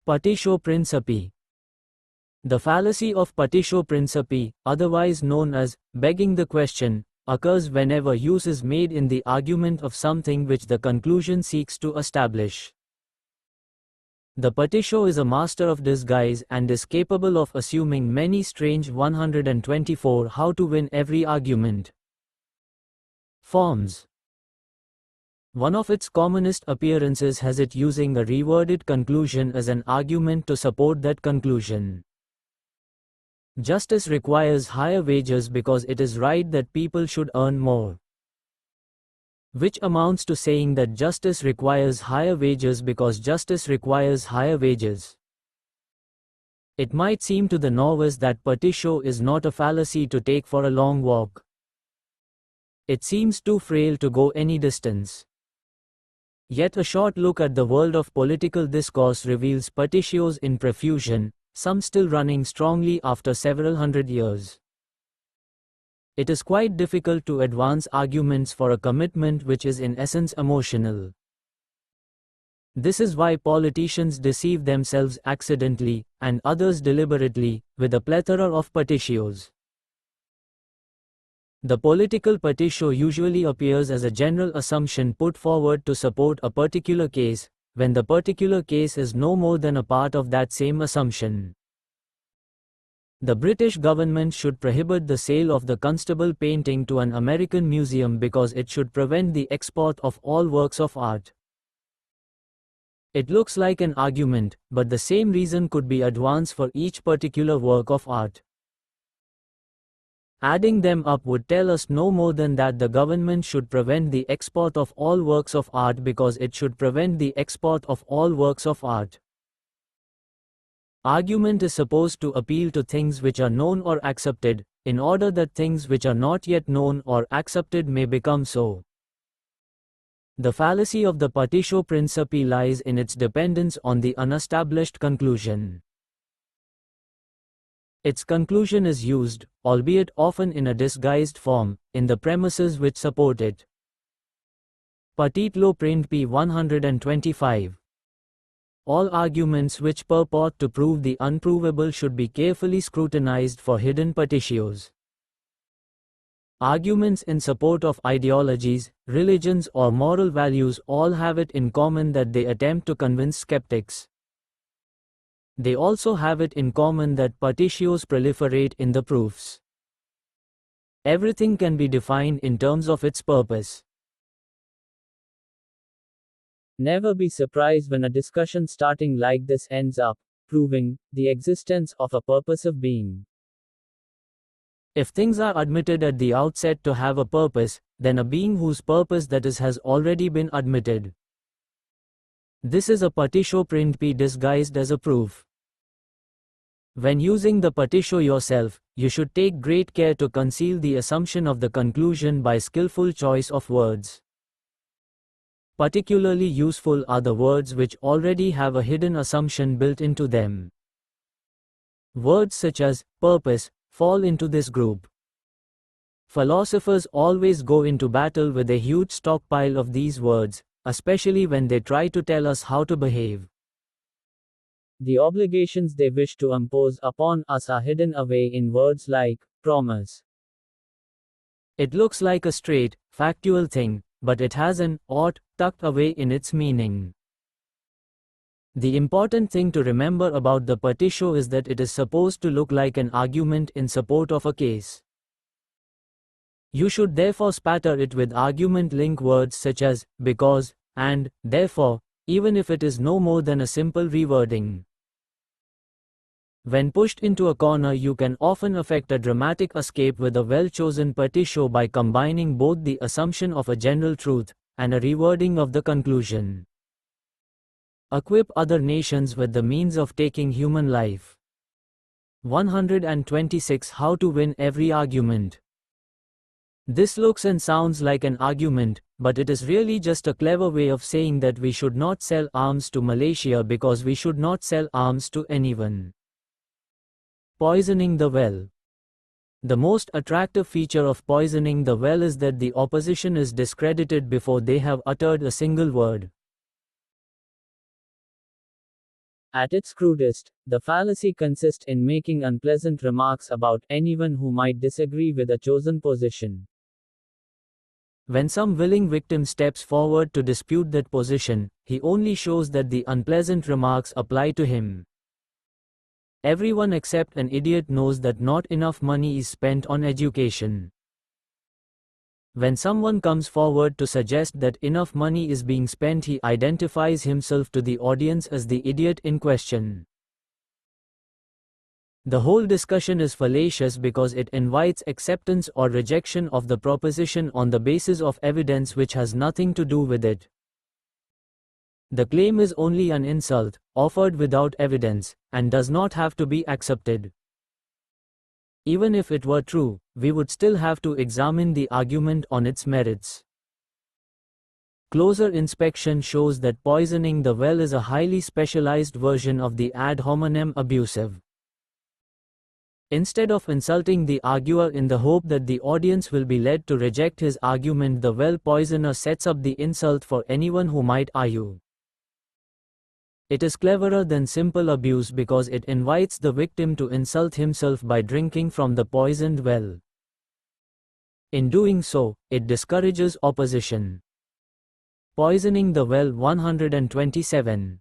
Particio principi. The fallacy of particio principi, otherwise known as begging the question, occurs whenever use is made in the argument of something which the conclusion seeks to establish. The particio is a master of disguise and is capable of assuming many strange 124 how to win every argument forms. One of its commonest appearances has it using a reworded conclusion as an argument to support that conclusion. Justice requires higher wages because it is right that people should earn more. Which amounts to saying that justice requires higher wages because justice requires higher wages. It might seem to the novice that particio is not a fallacy to take for a long walk. It seems too frail to go any distance. Yet a short look at the world of political discourse reveals particios in profusion, some still running strongly after several hundred years. It is quite difficult to advance arguments for a commitment which is in essence emotional. This is why politicians deceive themselves accidentally, and others deliberately, with a plethora of particios. The political particio usually appears as a general assumption put forward to support a particular case, when the particular case is no more than a part of that same assumption. The British government should prohibit the sale of the Constable painting to an American museum because it should prevent the export of all works of art. It looks like an argument, but the same reason could be advanced for each particular work of art. Adding them up would tell us no more than that the government should prevent the export of all works of art because it should prevent the export of all works of art. Argument is supposed to appeal to things which are known or accepted, in order that things which are not yet known or accepted may become so. The fallacy of the particio principi lies in its dependence on the unestablished conclusion. Its conclusion is used, albeit often in a disguised form, in the premises which support it. Partitlo principi 125. All arguments which purport to prove the unprovable should be carefully scrutinized for hidden particios. Arguments in support of ideologies, religions or moral values all have it in common that they attempt to convince skeptics. They also have it in common that particios proliferate in the proofs. Everything can be defined in terms of its purpose. Never be surprised when a discussion starting like this ends up proving the existence of a purposive being. If things are admitted at the outset to have a purpose, then a being whose purpose that is has already been admitted. This is a particio principi disguised as a proof. When using the particio yourself, you should take great care to conceal the assumption of the conclusion by skillful choice of words. Particularly useful are the words which already have a hidden assumption built into them. Words such as purpose fall into this group. Philosophers always go into battle with a huge stockpile of these words, especially when they try to tell us how to behave. The obligations they wish to impose upon us are hidden away in words like promise. It looks like a straight, factual thing, but it has an ought tucked away in its meaning. The important thing to remember about the particio is that it is supposed to look like an argument in support of a case. You should therefore spatter it with argument link words such as because, and, therefore, even if it is no more than a simple rewording. When pushed into a corner, you can often effect a dramatic escape with a well-chosen particio by combining both the assumption of a general truth and a rewording of the conclusion. Equip other nations with the means of taking human life. 126 How to win every argument. This looks and sounds like an argument, but it is really just a clever way of saying that we should not sell arms to Malaysia because we should not sell arms to anyone. Poisoning the well. The most attractive feature of poisoning the well is that the opposition is discredited before they have uttered a single word. At its crudest, the fallacy consists in making unpleasant remarks about anyone who might disagree with a chosen position. When some willing victim steps forward to dispute that position, he only shows that the unpleasant remarks apply to him. Everyone except an idiot knows that not enough money is spent on education. When someone comes forward to suggest that enough money is being spent, he identifies himself to the audience as the idiot in question. The whole discussion is fallacious because it invites acceptance or rejection of the proposition on the basis of evidence which has nothing to do with it. The claim is only an insult, offered without evidence, and does not have to be accepted. Even if it were true, we would still have to examine the argument on its merits. Closer inspection shows that poisoning the well is a highly specialized version of the ad hominem abusive. Instead of insulting the arguer in the hope that the audience will be led to reject his argument, the well poisoner sets up the insult for anyone who might argue. It is cleverer than simple abuse because it invites the victim to insult himself by drinking from the poisoned well. In doing so, it discourages opposition. Poisoning the well 127.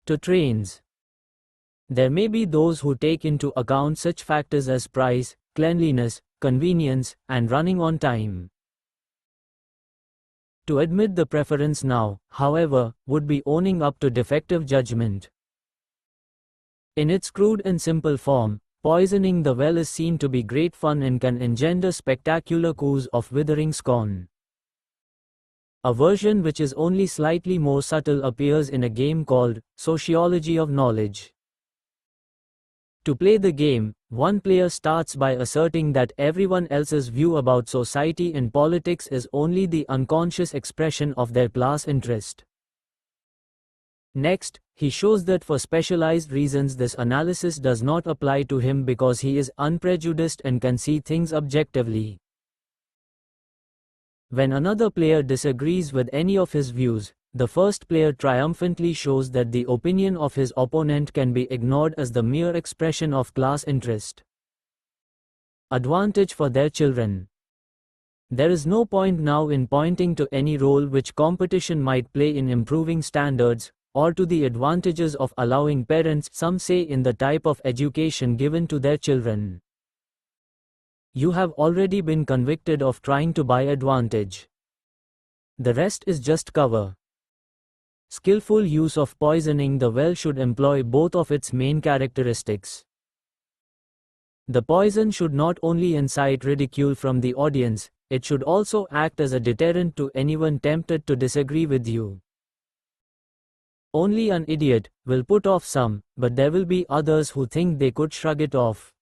To trains. There may be those who take into account such factors as price, cleanliness, convenience, and running on time. To admit the preference now, however, would be owning up to defective judgment. In its crude and simple form, poisoning the well is seen to be great fun and can engender spectacular coups of withering scorn. A version which is only slightly more subtle appears in a game called Sociology of Knowledge. To play the game, one player starts by asserting that everyone else's view about society and politics is only the unconscious expression of their class interest. Next, he shows that for specialized reasons this analysis does not apply to him because he is unprejudiced and can see things objectively. When another player disagrees with any of his views, the first player triumphantly shows that the opinion of his opponent can be ignored as the mere expression of class interest. Advantage for their children. There is no point now in pointing to any role which competition might play in improving standards, or to the advantages of allowing parents some say in the type of education given to their children. You have already been convicted of trying to buy advantage. The rest is just cover. Skillful use of poisoning the well should employ both of its main characteristics. The poison should not only incite ridicule from the audience, it should also act as a deterrent to anyone tempted to disagree with you. Only an idiot will put off some, but there will be others who think they could shrug it off.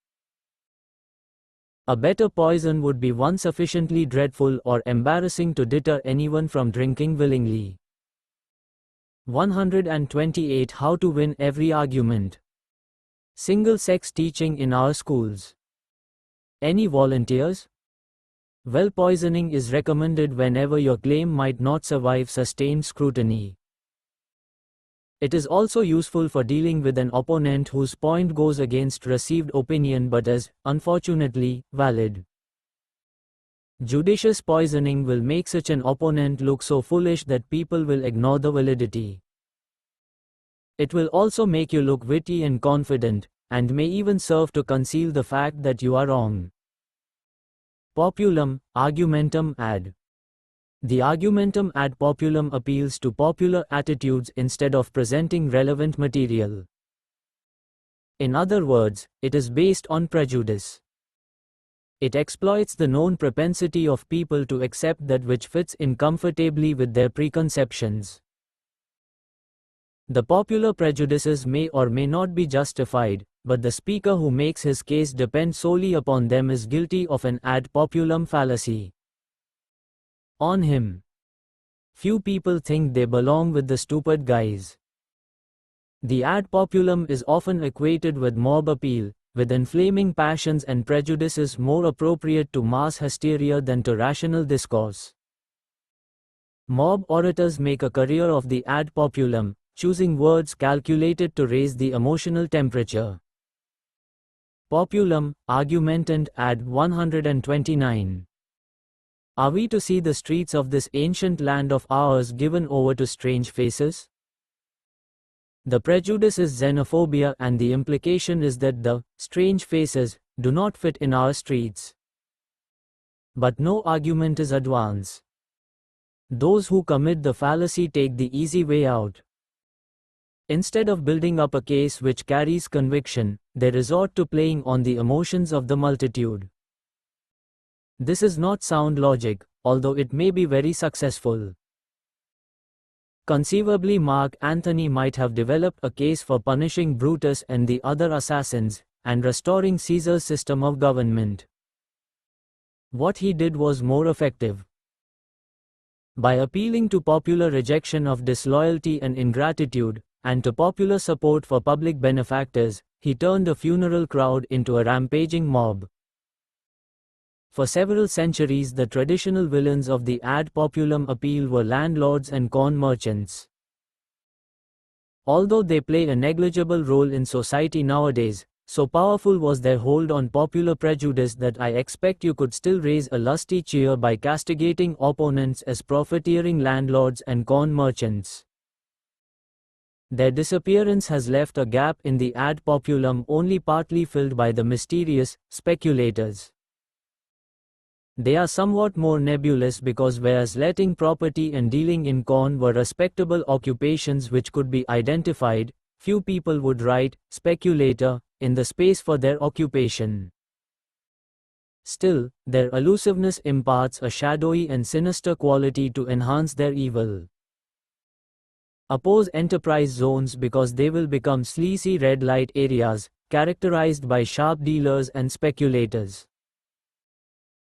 A better poison would be one sufficiently dreadful or embarrassing to deter anyone from drinking willingly. 128 How to win every argument. Single-sex teaching in our schools. Any volunteers? Well, poisoning is recommended whenever your claim might not survive sustained scrutiny. It is also useful for dealing with an opponent whose point goes against received opinion but is, unfortunately, valid. Judicious poisoning will make such an opponent look so foolish that people will ignore the validity. It will also make you look witty and confident, and may even serve to conceal the fact that you are wrong. Populum, argumentum ad. The argumentum ad populum appeals to popular attitudes instead of presenting relevant material. In other words, it is based on prejudice. It exploits the known propensity of people to accept that which fits in comfortably with their preconceptions. The popular prejudices may or may not be justified, but the speaker who makes his case depend solely upon them is guilty of an ad populum fallacy. On him. Few people think they belong with the stupid guys. The ad populum is often equated with mob appeal, with inflaming passions and prejudices more appropriate to mass hysteria than to rational discourse. Mob orators make a career of the ad populum, choosing words calculated to raise the emotional temperature. Populum, argument and ad 129. Are we to see the streets of this ancient land of ours given over to strange faces? The prejudice is xenophobia, and the implication is that the strange faces do not fit in our streets. But no argument is advance. Those who commit the fallacy take the easy way out. Instead of building up a case which carries conviction, they resort to playing on the emotions of the multitude. This is not sound logic, although it may be very successful. Conceivably, Mark Antony might have developed a case for punishing Brutus and the other assassins, and restoring Caesar's system of government. What he did was more effective. By appealing to popular rejection of disloyalty and ingratitude, and to popular support for public benefactors, he turned a funeral crowd into a rampaging mob. For several centuries, the traditional villains of the ad populum appeal were landlords and corn merchants. Although they play a negligible role in society nowadays, so powerful was their hold on popular prejudice that I expect you could still raise a lusty cheer by castigating opponents as profiteering landlords and corn merchants. Their disappearance has left a gap in the ad populum only partly filled by the mysterious speculators. They are somewhat more nebulous because whereas letting property and dealing in corn were respectable occupations which could be identified, few people would write speculator in the space for their occupation. Still, their elusiveness imparts a shadowy and sinister quality to enhance their evil. Oppose enterprise zones because they will become sleazy red light areas, characterized by sharp dealers and speculators.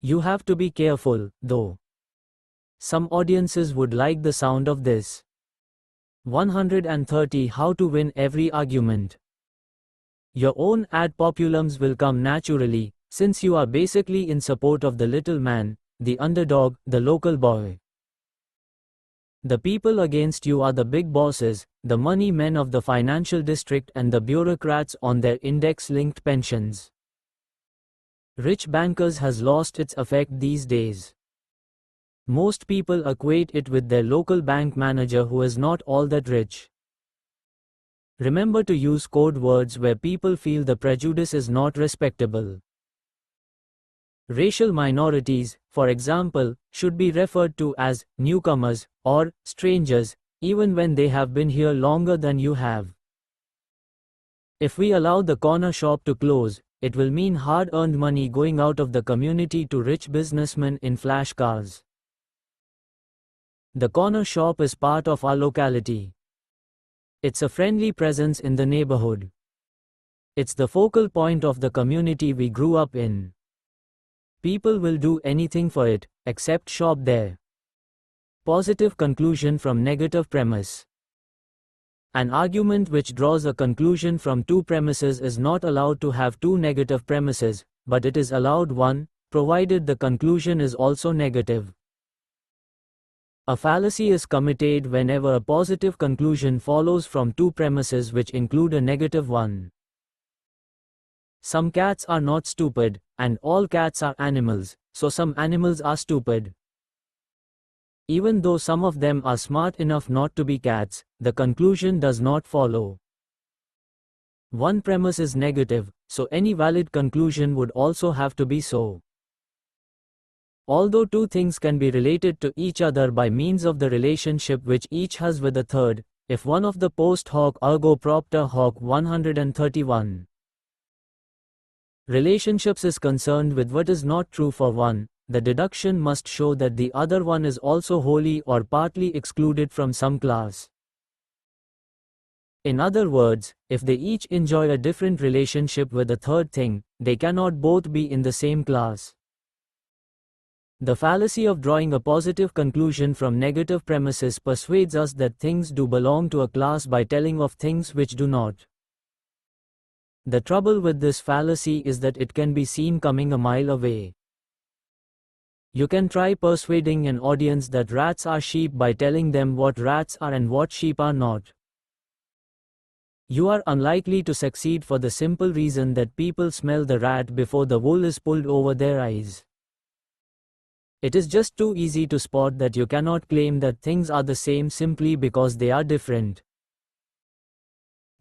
You have to be careful, though. Some audiences would like the sound of this. 130 How to win every argument. Your own ad populums will come naturally, since you are basically in support of the little man, the underdog, the local boy. The people against you are the big bosses, the money men of the financial district and the bureaucrats on their index-linked pensions. Rich bankers has lost its effect these days. Most people equate it with their local bank manager who is not all that rich. Remember to use code words where people feel the prejudice is not respectable. Racial minorities, for example, should be referred to as newcomers or strangers, even when they have been here longer than you have. If we allow the corner shop to close, it will mean hard-earned money going out of the community to rich businessmen in flash cars. The corner shop is part of our locality. It's a friendly presence in the neighborhood. It's the focal point of the community we grew up in. People will do anything for it, except shop there. Positive conclusion from negative premise. An argument which draws a conclusion from two premises is not allowed to have two negative premises, but it is allowed one, provided the conclusion is also negative. A fallacy is committed whenever a positive conclusion follows from two premises which include a negative one. Some cats are not stupid, and all cats are animals, so some animals are stupid. Even though some of them are smart enough not to be cats, the conclusion does not follow. One premise is negative, so any valid conclusion would also have to be so. Although two things can be related to each other by means of the relationship which each has with the third, if one of the post hoc ergo propter hoc 131. Relationships is concerned with what is not true for one, the deduction must show that the other one is also wholly or partly excluded from some class. In other words, if they each enjoy a different relationship with the third thing, they cannot both be in the same class. The fallacy of drawing a positive conclusion from negative premises persuades us that things do belong to a class by telling of things which do not. The trouble with this fallacy is that it can be seen coming a mile away. You can try persuading an audience that rats are sheep by telling them what rats are and what sheep are not. You are unlikely to succeed for the simple reason that people smell the rat before the wool is pulled over their eyes. It is just too easy to spot that you cannot claim that things are the same simply because they are different.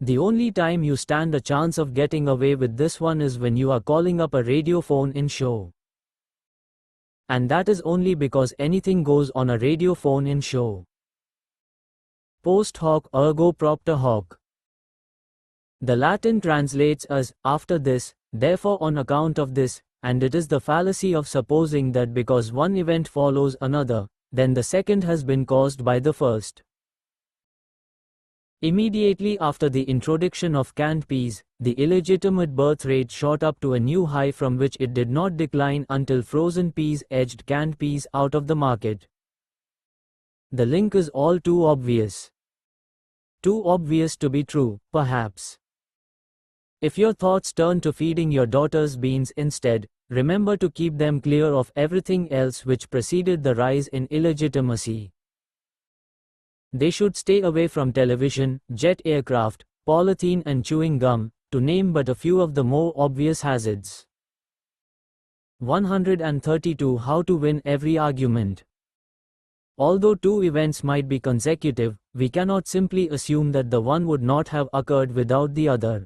The only time you stand a chance of getting away with this one is when you are calling up a radio phone-in show. And that is only because anything goes on a radio phone-in show. Post hoc ergo propter hoc. The Latin translates as, after this, therefore on account of this, and it is the fallacy of supposing that because one event follows another, then the second has been caused by the first. Immediately after the introduction of canned peas, the illegitimate birth rate shot up to a new high from which it did not decline until frozen peas edged canned peas out of the market. The link is all too obvious. Too obvious to be true, perhaps. If your thoughts turn to feeding your daughters beans instead, remember to keep them clear of everything else which preceded the rise in illegitimacy. They should stay away from television, jet aircraft, polythene and chewing gum, to name but a few of the more obvious hazards. 132 How to win every argument. Although two events might be consecutive, we cannot simply assume that the one would not have occurred without the other.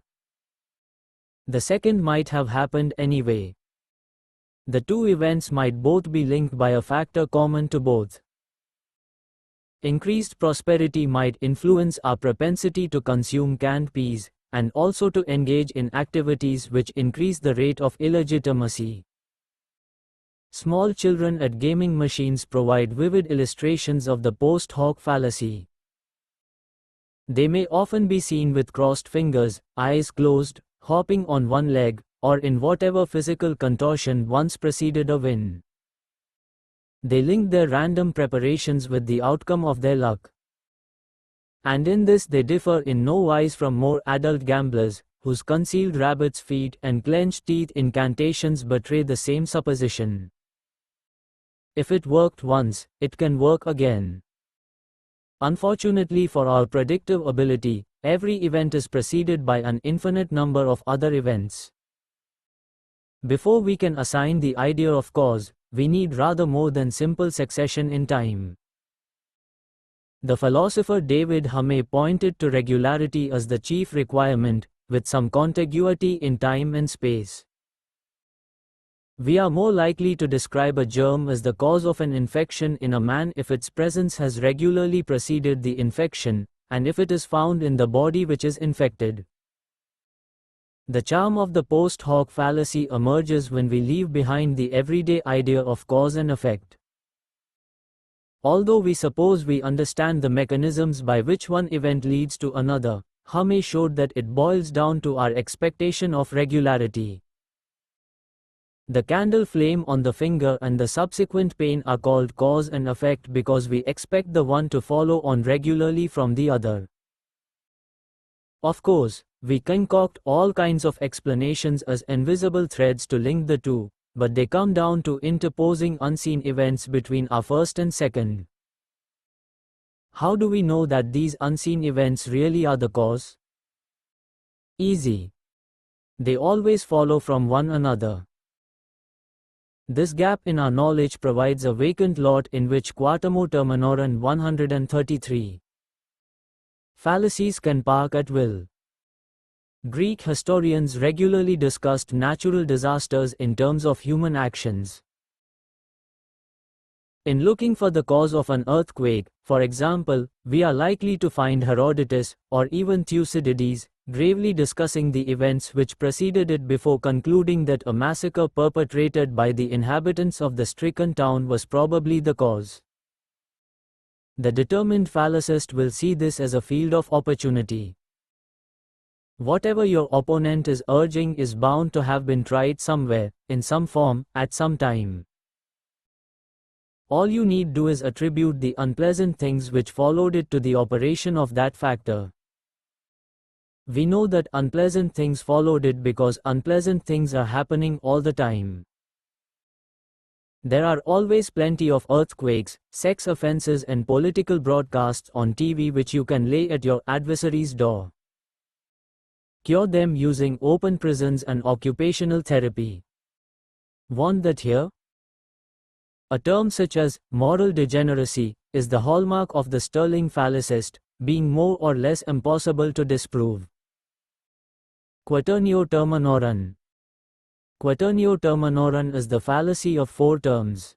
The second might have happened anyway. The two events might both be linked by a factor common to both. Increased prosperity might influence our propensity to consume canned peas, and also to engage in activities which increase the rate of illegitimacy. Small children at gaming machines provide vivid illustrations of the post hoc fallacy. They may often be seen with crossed fingers, eyes closed, hopping on one leg, or in whatever physical contortion once preceded a win. They link their random preparations with the outcome of their luck. And in this they differ in no wise from more adult gamblers, whose concealed rabbit's feet and clenched teeth incantations betray the same supposition. If it worked once, it can work again. Unfortunately for our predictive ability, every event is preceded by an infinite number of other events. Before we can assign the idea of cause, we need rather more than simple succession in time. The philosopher David Hume pointed to regularity as the chief requirement, with some contiguity in time and space. We are more likely to describe a germ as the cause of an infection in a man if its presence has regularly preceded the infection, and if it is found in the body which is infected. The charm of the post hoc fallacy emerges when we leave behind the everyday idea of cause and effect. Although we suppose we understand the mechanisms by which one event leads to another, Hume showed that it boils down to our expectation of regularity. The candle flame on the finger and the subsequent pain are called cause and effect because we expect the one to follow on regularly from the other. Of course, we concoct all kinds of explanations as invisible threads to link the two, but they come down to interposing unseen events between our first and second. How do we know that these unseen events really are the cause? Easy. They always follow from one another. This gap in our knowledge provides a vacant lot in which Quatamo Terminoran 133. Fallacies can park at will. Greek historians regularly discussed natural disasters in terms of human actions. In looking for the cause of an earthquake, for example, we are likely to find Herodotus, or even Thucydides, gravely discussing the events which preceded it before concluding that a massacre perpetrated by the inhabitants of the stricken town was probably the cause. The determined fallaciest will see this as a field of opportunity. Whatever your opponent is urging is bound to have been tried somewhere, in some form, at some time. All you need do is attribute the unpleasant things which followed it to the operation of that factor. We know that unpleasant things followed it because unpleasant things are happening all the time. There are always plenty of earthquakes, sex offenses and political broadcasts on TV which you can lay at your adversary's door. Cure them using open prisons and occupational therapy. Want that here? A term such as moral degeneracy is the hallmark of the sterling fallaciest, being more or less impossible to disprove. Quaternio terminorum. Quaternio terminorum is the fallacy of four terms.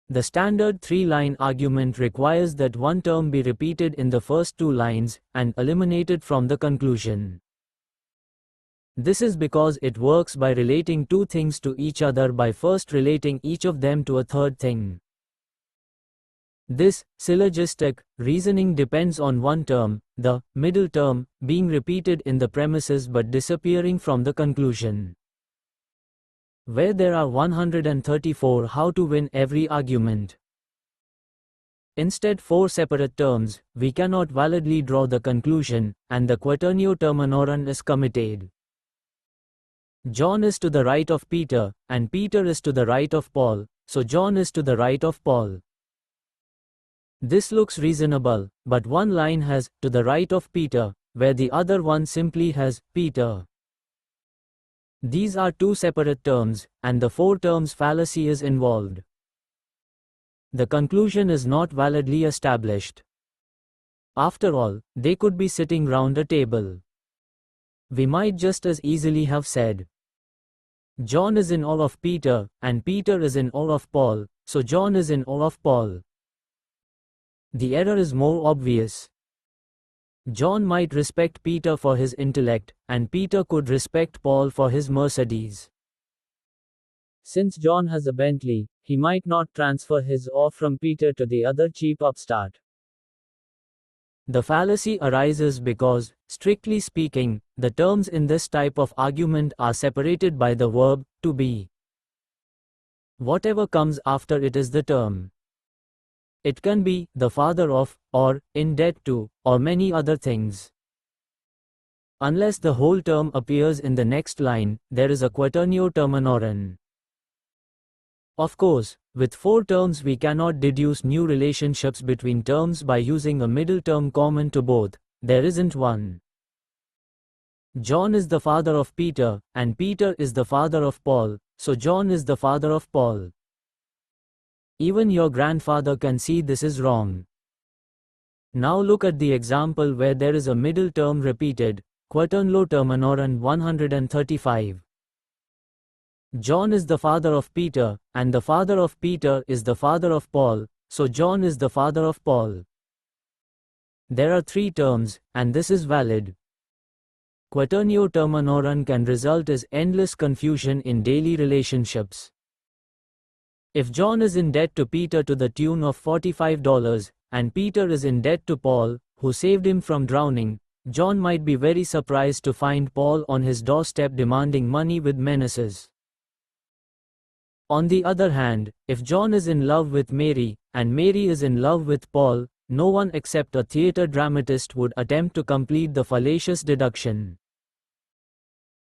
The standard three-line argument requires that one term be repeated in the first two lines, and eliminated from the conclusion. This is because it works by relating two things to each other by first relating each of them to a third thing. This syllogistic reasoning depends on one term, the middle term, being repeated in the premises but disappearing from the conclusion. Where there are 134 how to win every argument. Instead four separate terms, we cannot validly draw the conclusion, and the quaternio terminorum is committed. John is to the right of Peter, and Peter is to the right of Paul, so John is to the right of Paul. This looks reasonable, but one line has, to the right of Peter, where the other one simply has, Peter. These are two separate terms, and the four terms fallacy is involved. The conclusion is not validly established. After all, they could be sitting round a table. We might just as easily have said, John is in awe of Peter, and Peter is in awe of Paul, so John is in awe of Paul. The error is more obvious. John might respect Peter for his intellect, and Peter could respect Paul for his Mercedes. Since John has a Bentley, he might not transfer his awe from Peter to the other cheap upstart. The fallacy arises because, strictly speaking, the terms in this type of argument are separated by the verb, to be. Whatever comes after it is the term. It can be, the father of, or, in debt to, or many other things. Unless the whole term appears in the next line, there is a quaternio terminorum. Of course, with four terms we cannot deduce new relationships between terms by using a middle term common to both. There isn't one. John is the father of Peter, and Peter is the father of Paul, so John is the father of Paul. Even your grandfather can see this is wrong. Now look at the example where there is a middle term repeated, quaternio terminorum 135. John is the father of Peter, and the father of Peter is the father of Paul, so John is the father of Paul. There are three terms, and this is valid. Quaternio terminorum can result as endless confusion in daily relationships. If John is in debt to Peter to the tune of $45, and Peter is in debt to Paul, who saved him from drowning, John might be very surprised to find Paul on his doorstep demanding money with menaces. On the other hand, if John is in love with Mary, and Mary is in love with Paul, no one except a theater dramatist would attempt to complete the fallacious deduction.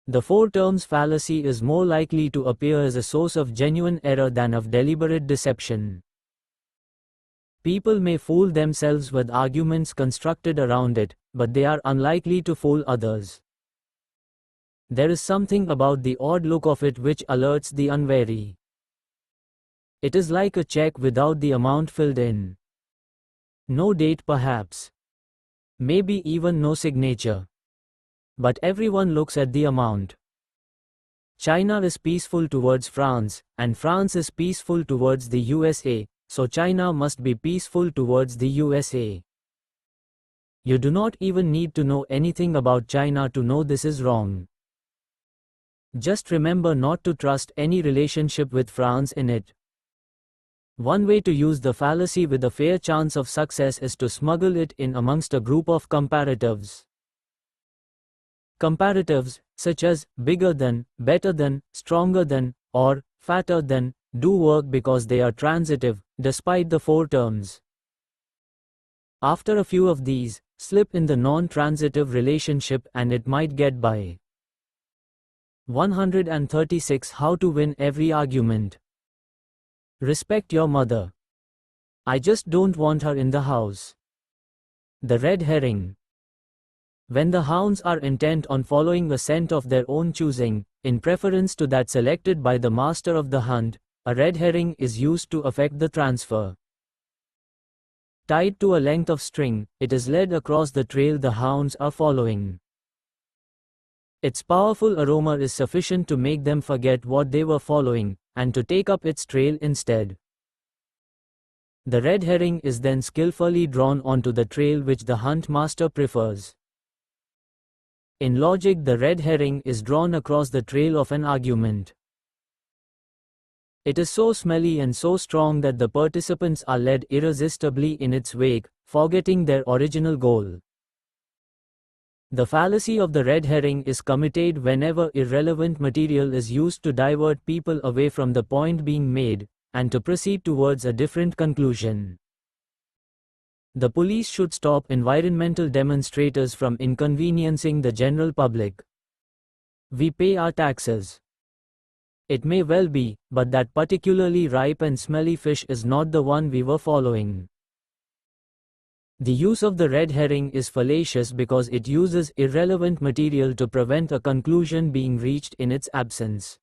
The four terms fallacy is more likely to appear as a source of genuine error than of deliberate deception. People may fool themselves with arguments constructed around it, but they are unlikely to fool others. There is something about the odd look of it which alerts the unwary. It is like a check without the amount filled in. No date perhaps. Maybe even no signature. But everyone looks at the amount. China is peaceful towards France, and France is peaceful towards the USA, so China must be peaceful towards the USA. You do not even need to know anything about China to know this is wrong. Just remember not to trust any relationship with France in it. One way to use the fallacy with a fair chance of success is to smuggle it in amongst a group of comparatives. Comparatives, such as bigger than, better than, stronger than, or fatter than, do work because they are transitive, despite the four terms. After a few of these, slip in the non-transitive relationship and it might get by. 136 How to win every argument. Respect your mother. I just don't want her in the house. The red herring. When the hounds are intent on following a scent of their own choosing, in preference to that selected by the master of the hunt, a red herring is used to effect the transfer. Tied to a length of string, it is led across the trail the hounds are following. Its powerful aroma is sufficient to make them forget what they were following, and to take up its trail instead. The red herring is then skillfully drawn onto the trail which the hunt master prefers. In logic, the red herring is drawn across the trail of an argument. It is so smelly and so strong that the participants are led irresistibly in its wake, forgetting their original goal. The fallacy of the red herring is committed whenever irrelevant material is used to divert people away from the point being made, and to proceed towards a different conclusion. The police should stop environmental demonstrators from inconveniencing the general public. We pay our taxes. It may well be, but that particularly ripe and smelly fish is not the one we were following. The use of the red herring is fallacious because it uses irrelevant material to prevent a conclusion being reached in its absence.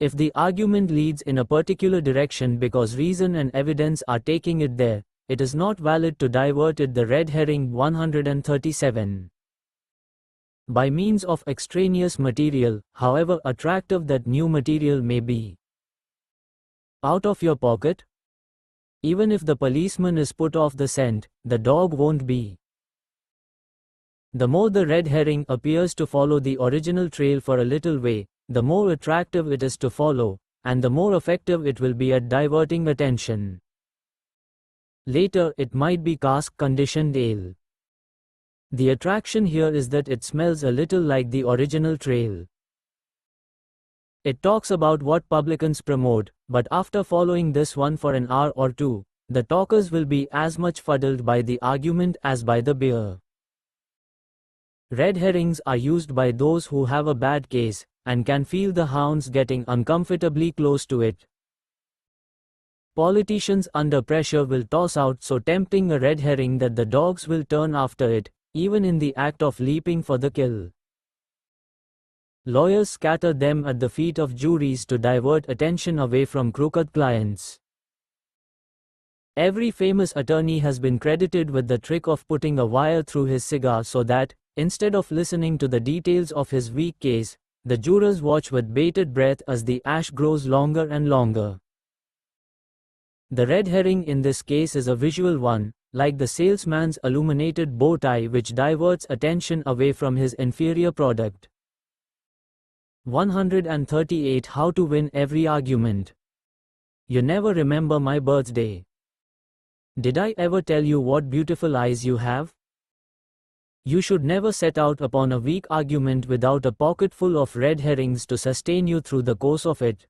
If the argument leads in a particular direction because reason and evidence are taking it there, it is not valid to divert it. The red herring 137. By means of extraneous material, however attractive that new material may be. Out of your pocket? Even if the policeman is put off the scent, the dog won't be. The more the red herring appears to follow the original trail for a little way, the more attractive it is to follow, and the more effective it will be at diverting attention. Later, it might be cask-conditioned ale. The attraction here is that it smells a little like the original trail. It talks about what publicans promote, but after following this one for an hour or two, the talkers will be as much fuddled by the argument as by the beer. Red herrings are used by those who have a bad case, and can feel the hounds getting uncomfortably close to it. Politicians under pressure will toss out so tempting a red herring that the dogs will turn after it, even in the act of leaping for the kill. Lawyers scatter them at the feet of juries to divert attention away from crooked clients. Every famous attorney has been credited with the trick of putting a wire through his cigar so that, instead of listening to the details of his weak case, the jurors watch with bated breath as the ash grows longer and longer. The red herring in this case is a visual one, like the salesman's illuminated bow tie, which diverts attention away from his inferior product. 138 How to win every argument. You never remember my birthday. Did I ever tell you what beautiful eyes you have? You should never set out upon a weak argument without a pocket full of red herrings to sustain you through the course of it.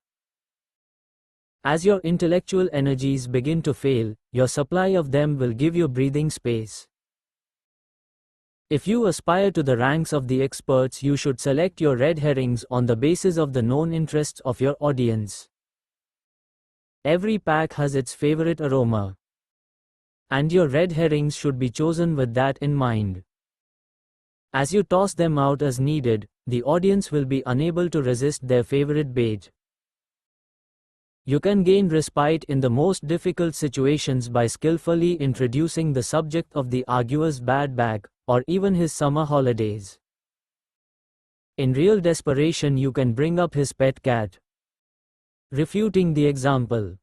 As your intellectual energies begin to fail, your supply of them will give you breathing space. If you aspire to the ranks of the experts, you should select your red herrings on the basis of the known interests of your audience. Every pack has its favorite aroma. And your red herrings should be chosen with that in mind. As you toss them out as needed, the audience will be unable to resist their favorite bait. You can gain respite in the most difficult situations by skillfully introducing the subject of the arguer's bad back, or even his summer holidays. In real desperation, you can bring up his pet cat. Refuting the example.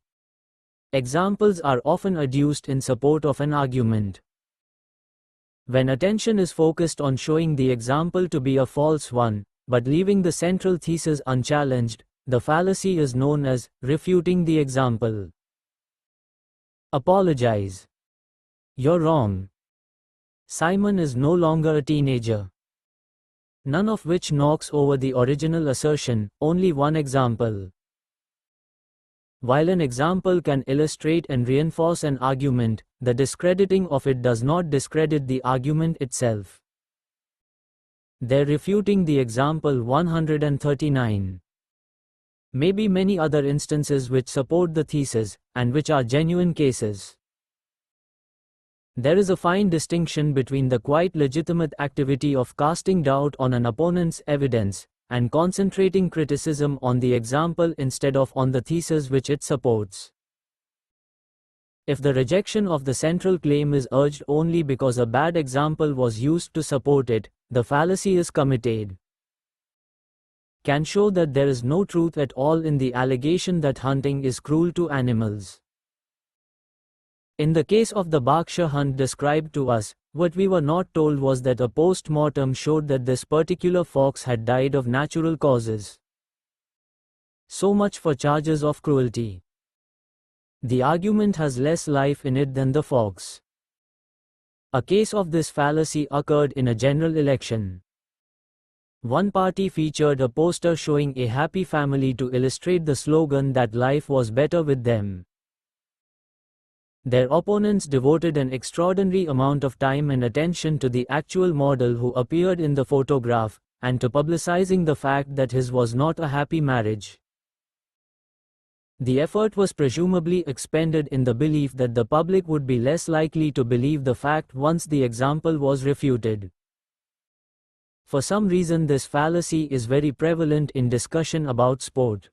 Examples are often adduced in support of an argument. When attention is focused on showing the example to be a false one, but leaving the central thesis unchallenged, the fallacy is known as refuting the example. Apologize. You're wrong. Simon is no longer a teenager. None of which knocks over the original assertion, only one example. While an example can illustrate and reinforce an argument, the discrediting of it does not discredit the argument itself. They're refuting the example 139. Maybe many other instances which support the thesis, and which are genuine cases. There is a fine distinction between the quite legitimate activity of casting doubt on an opponent's evidence, and concentrating criticism on the example instead of on the thesis which it supports. If the rejection of the central claim is urged only because a bad example was used to support it, the fallacy is committed. Can show that there is no truth at all in the allegation that hunting is cruel to animals. In the case of the Berkshire hunt described to us, what we were not told was that a post-mortem showed that this particular fox had died of natural causes. So much for charges of cruelty. The argument has less life in it than the fox. A case of this fallacy occurred in a general election. One party featured a poster showing a happy family to illustrate the slogan that life was better with them. Their opponents devoted an extraordinary amount of time and attention to the actual model who appeared in the photograph, and to publicizing the fact that his was not a happy marriage. The effort was presumably expended in the belief that the public would be less likely to believe the fact once the example was refuted. For some reason this fallacy is very prevalent in discussion about sport.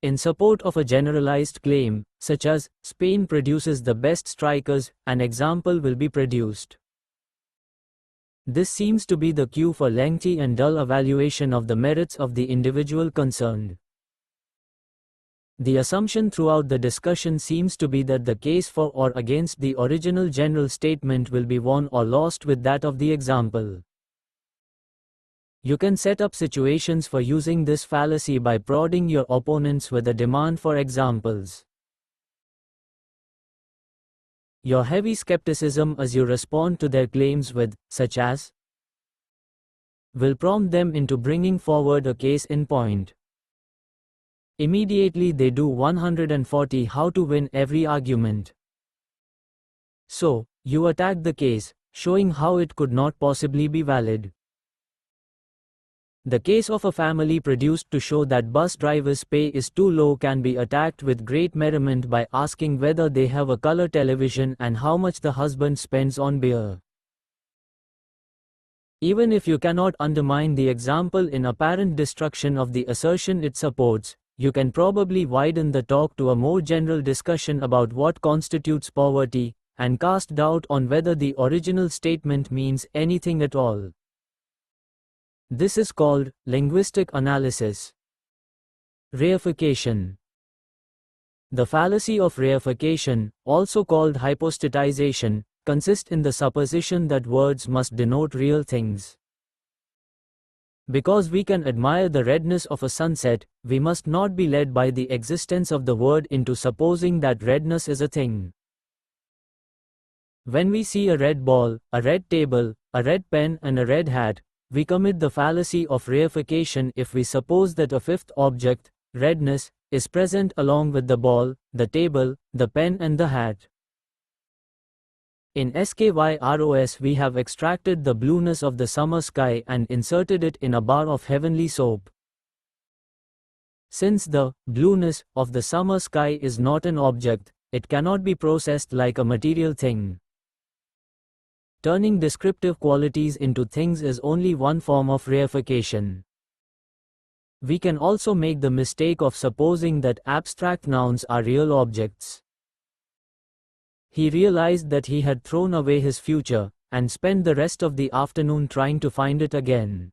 In support of a generalized claim, such as, Spain produces the best strikers, an example will be produced. This seems to be the cue for lengthy and dull evaluation of the merits of the individual concerned. The assumption throughout the discussion seems to be that the case for or against the original general statement will be won or lost with that of the example. You can set up situations for using this fallacy by prodding your opponents with a demand for examples. Your heavy skepticism as you respond to their claims with, such as, will prompt them into bringing forward a case in point. Immediately they do 140 how to win every argument. So, you attack the case, showing how it could not possibly be valid. The case of a family produced to show that bus drivers' pay is too low can be attacked with great merriment by asking whether they have a color television and how much the husband spends on beer. Even if you cannot undermine the example in apparent destruction of the assertion it supports, you can probably widen the talk to a more general discussion about what constitutes poverty, and cast doubt on whether the original statement means anything at all. This is called linguistic analysis. Reification. The fallacy of reification, also called hypostatization, consists in the supposition that words must denote real things. Because we can admire the redness of a sunset, we must not be led by the existence of the word into supposing that redness is a thing. When we see a red ball, a red table, a red pen and a red hat, we commit the fallacy of reification if we suppose that a fifth object, redness, is present along with the ball, the table, the pen and the hat. In SKYROS we have extracted the blueness of the summer sky and inserted it in a bar of heavenly soap. Since the blueness of the summer sky is not an object, it cannot be processed like a material thing. Turning descriptive qualities into things is only one form of reification. We can also make the mistake of supposing that abstract nouns are real objects. He realized that he had thrown away his future, and spent the rest of the afternoon trying to find it again.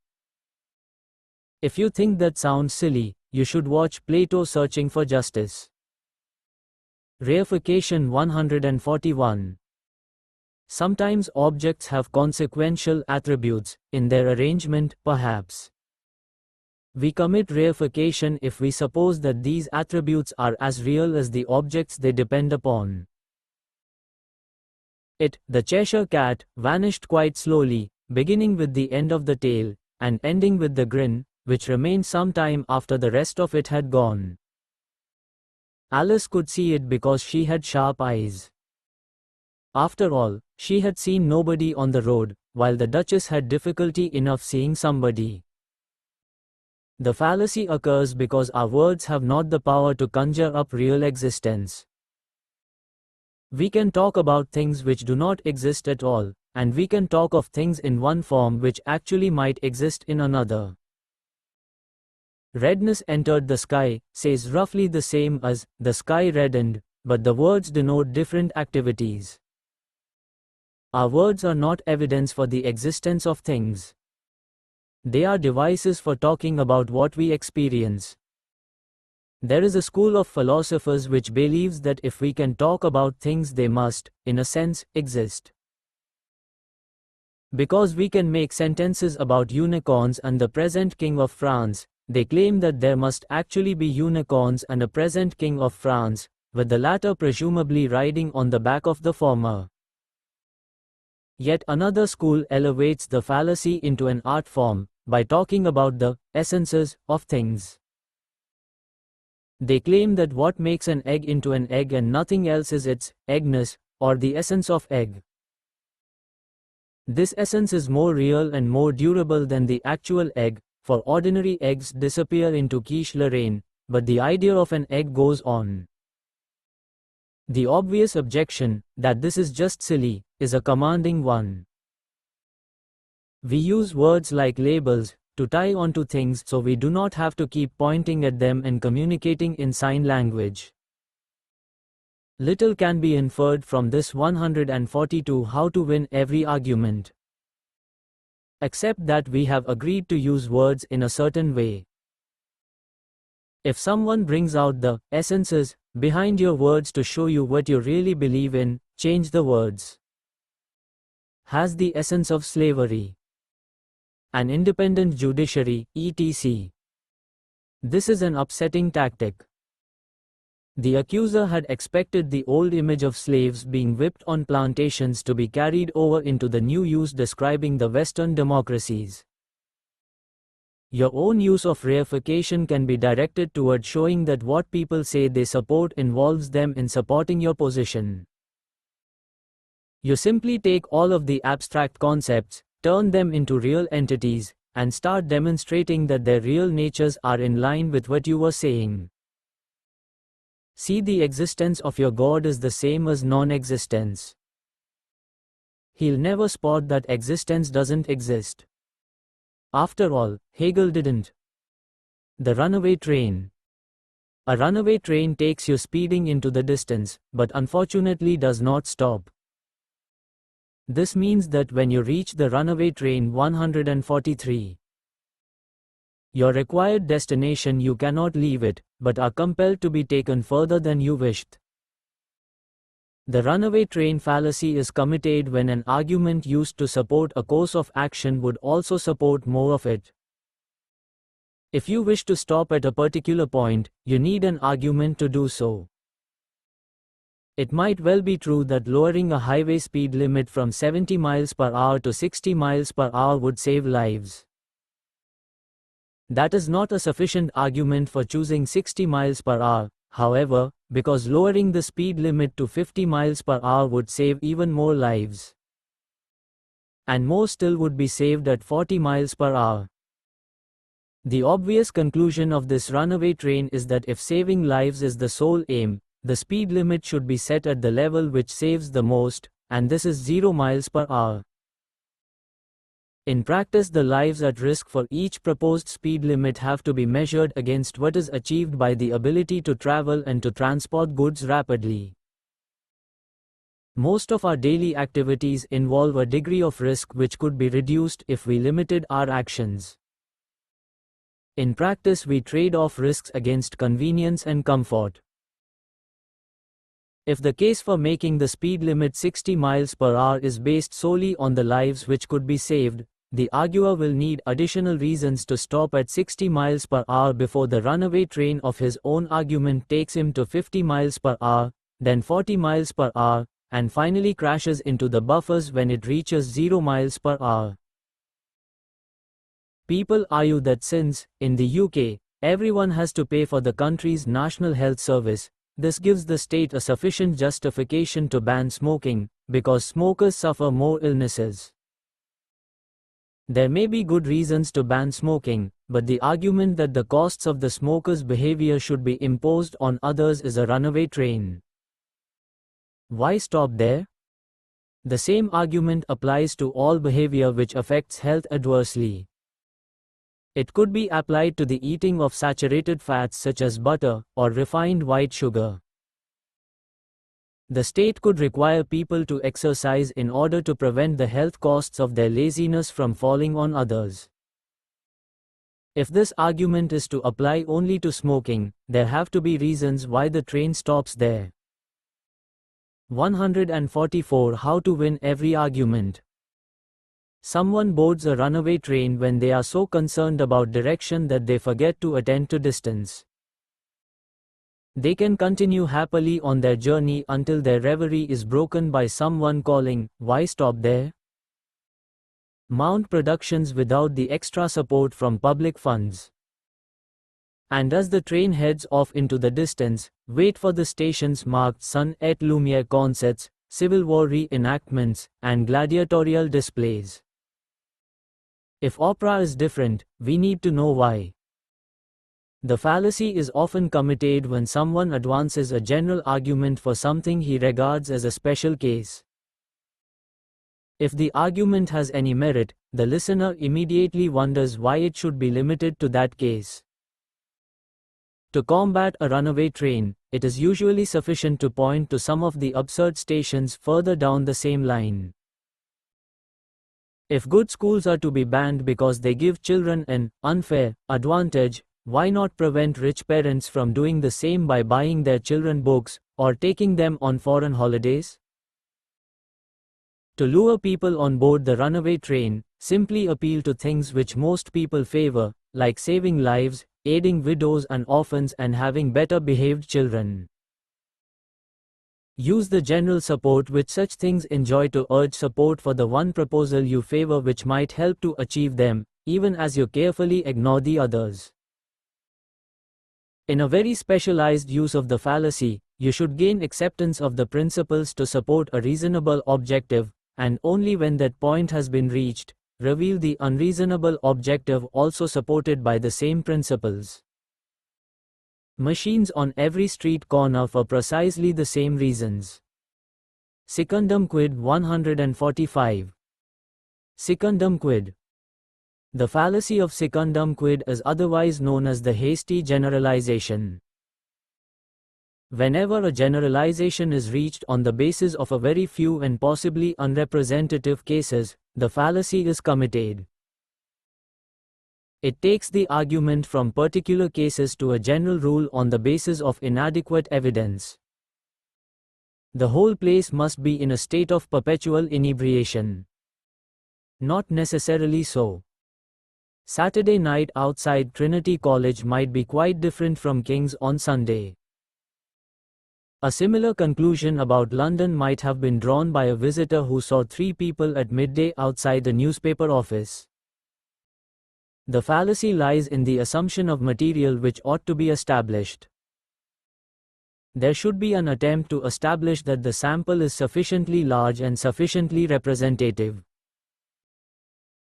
If you think that sounds silly, you should watch Plato Searching for Justice. Reification 141. Sometimes objects have consequential attributes, in their arrangement, perhaps. We commit reification if we suppose that these attributes are as real as the objects they depend upon. It, the Cheshire Cat, vanished quite slowly, beginning with the end of the tail, and ending with the grin, which remained some time after the rest of it had gone. Alice could see it because she had sharp eyes. After all, she had seen nobody on the road, while the Duchess had difficulty enough seeing somebody. The fallacy occurs because our words have not the power to conjure up real existence. We can talk about things which do not exist at all, and we can talk of things in one form which actually might exist in another. Redness entered the sky says roughly the same as the sky reddened, but the words denote different activities. Our words are not evidence for the existence of things. They are devices for talking about what we experience. There is a school of philosophers which believes that if we can talk about things, they must, in a sense, exist. Because we can make sentences about unicorns and the present king of France, they claim that there must actually be unicorns and a present king of France, with the latter presumably riding on the back of the former. Yet another school elevates the fallacy into an art form, by talking about the essences of things. They claim that what makes an egg into an egg and nothing else is its eggness, or the essence of egg. This essence is more real and more durable than the actual egg, for ordinary eggs disappear into quiche Lorraine, but the idea of an egg goes on. The obvious objection, that this is just silly, is a commanding one. We use words like labels to tie onto things so we do not have to keep pointing at them and communicating in sign language. Little can be inferred from this 142 how to win every argument. Except that we have agreed to use words in a certain way. If someone brings out the essences behind your words to show you what you really believe in, change the words. Has the essence of slavery. An independent judiciary, etc. This is an upsetting tactic. The accuser had expected the old image of slaves being whipped on plantations to be carried over into the new use describing the Western democracies. Your own use of reification can be directed toward showing that what people say they support involves them in supporting your position. You simply take all of the abstract concepts, turn them into real entities, and start demonstrating that their real natures are in line with what you were saying. See, the existence of your God is the same as non-existence. He'll never spot that existence doesn't exist. After all, Hegel didn't. The runaway train. A runaway train takes you speeding into the distance, but unfortunately does not stop. This means that when you reach the runaway train 143, your required destination, you cannot leave it, but are compelled to be taken further than you wished. The runaway train fallacy is committed when an argument used to support a course of action would also support more of it. If you wish to stop at a particular point, you need an argument to do so. It might well be true that lowering a highway speed limit from 70 miles per hour to 60 miles per hour would save lives. That is not a sufficient argument for choosing 60 miles per hour, however, because lowering the speed limit to 50 miles per hour would save even more lives. And more still would be saved at 40 miles per hour. The obvious conclusion of this runaway train is that if saving lives is the sole aim, the speed limit should be set at the level which saves the most, and this is 0 miles per hour. In practice, the lives at risk for each proposed speed limit have to be measured against what is achieved by the ability to travel and to transport goods rapidly. Most of our daily activities involve a degree of risk which could be reduced if we limited our actions. In practice, we trade off risks against convenience and comfort. If the case for making the speed limit 60 miles per hour is based solely on the lives which could be saved, the arguer will need additional reasons to stop at 60 miles per hour before the runaway train of his own argument takes him to 50 miles per hour, then 40 miles per hour, and finally crashes into the buffers when it reaches 0 miles per hour. People argue that since, in the UK, everyone has to pay for the country's National Health Service, this gives the state a sufficient justification to ban smoking, because smokers suffer more illnesses. There may be good reasons to ban smoking, but the argument that the costs of the smoker's behavior should be imposed on others is a runaway train. Why stop there? The same argument applies to all behavior which affects health adversely. It could be applied to the eating of saturated fats such as butter or refined white sugar. The state could require people to exercise in order to prevent the health costs of their laziness from falling on others. If this argument is to apply only to smoking, there have to be reasons why the train stops there. 144 How to win every argument. Someone boards a runaway train when they are so concerned about direction that they forget to attend to distance. They can continue happily on their journey until their reverie is broken by someone calling, "Why stop there?" Mount productions without the extra support from public funds. And as the train heads off into the distance, wait for the stations marked Sun et Lumiere concerts, Civil War reenactments, and gladiatorial displays. If opera is different, we need to know why. The fallacy is often committed when someone advances a general argument for something he regards as a special case. If the argument has any merit, the listener immediately wonders why it should be limited to that case. To combat a runaway train, it is usually sufficient to point to some of the absurd stations further down the same line. If good schools are to be banned because they give children an unfair advantage, why not prevent rich parents from doing the same by buying their children books, or taking them on foreign holidays? To lure people on board the runaway train, simply appeal to things which most people favor, like saving lives, aiding widows and orphans, and having better behaved children. Use the general support which such things enjoy to urge support for the one proposal you favor which might help to achieve them, even as you carefully ignore the others. In a very specialized use of the fallacy, you should gain acceptance of the principles to support a reasonable objective, and only when that point has been reached, reveal the unreasonable objective also supported by the same principles. Machines on every street corner for precisely the same reasons. Secundum quid 145. Secundum quid. The fallacy of secundum quid is otherwise known as the hasty generalization. Whenever a generalization is reached on the basis of a very few and possibly unrepresentative cases, the fallacy is committed. It takes the argument from particular cases to a general rule on the basis of inadequate evidence. The whole place must be in a state of perpetual inebriation. Not necessarily so. Saturday night outside Trinity College might be quite different from King's on Sunday. A similar conclusion about London might have been drawn by a visitor who saw 3 people at midday outside the newspaper office. The fallacy lies in the assumption of material which ought to be established. There should be an attempt to establish that the sample is sufficiently large and sufficiently representative.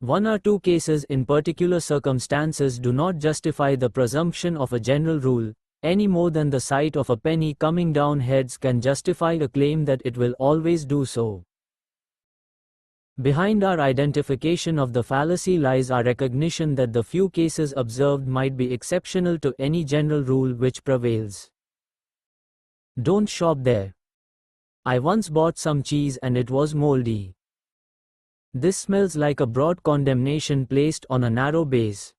1 or 2 cases in particular circumstances do not justify the presumption of a general rule, any more than the sight of a penny coming down heads can justify a claim that it will always do so. Behind our identification of the fallacy lies our recognition that the few cases observed might be exceptional to any general rule which prevails. Don't shop there. I once bought some cheese and it was moldy. This smells like a broad condemnation placed on a narrow base.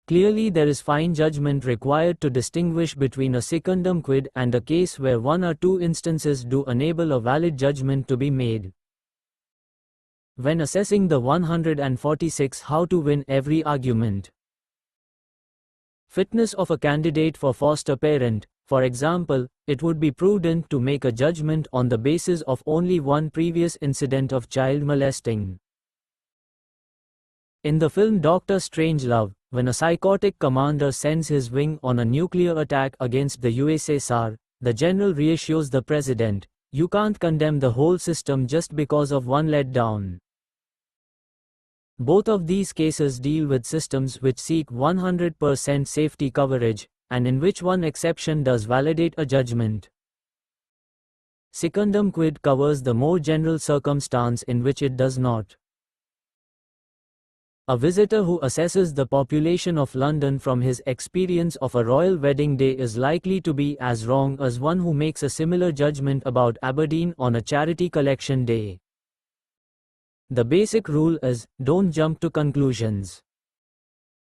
Clearly there is fine judgment required to distinguish between a secundum quid and a case where 1 or 2 instances do enable a valid judgment to be made. When assessing the 146 How to win every argument. Fitness of a candidate for foster parent. For example, it would be prudent to make a judgment on the basis of only one previous incident of child molesting. In the film Dr. Strangelove, when a psychotic commander sends his wing on a nuclear attack against the USSR, the general reassures the president, "You can't condemn the whole system just because of one letdown." Both of these cases deal with systems which seek 100% safety coverage, and in which one exception does validate a judgment. Secundum quid covers the more general circumstance in which it does not. A visitor who assesses the population of London from his experience of a royal wedding day is likely to be as wrong as one who makes a similar judgment about Aberdeen on a charity collection day. The basic rule is, don't jump to conclusions.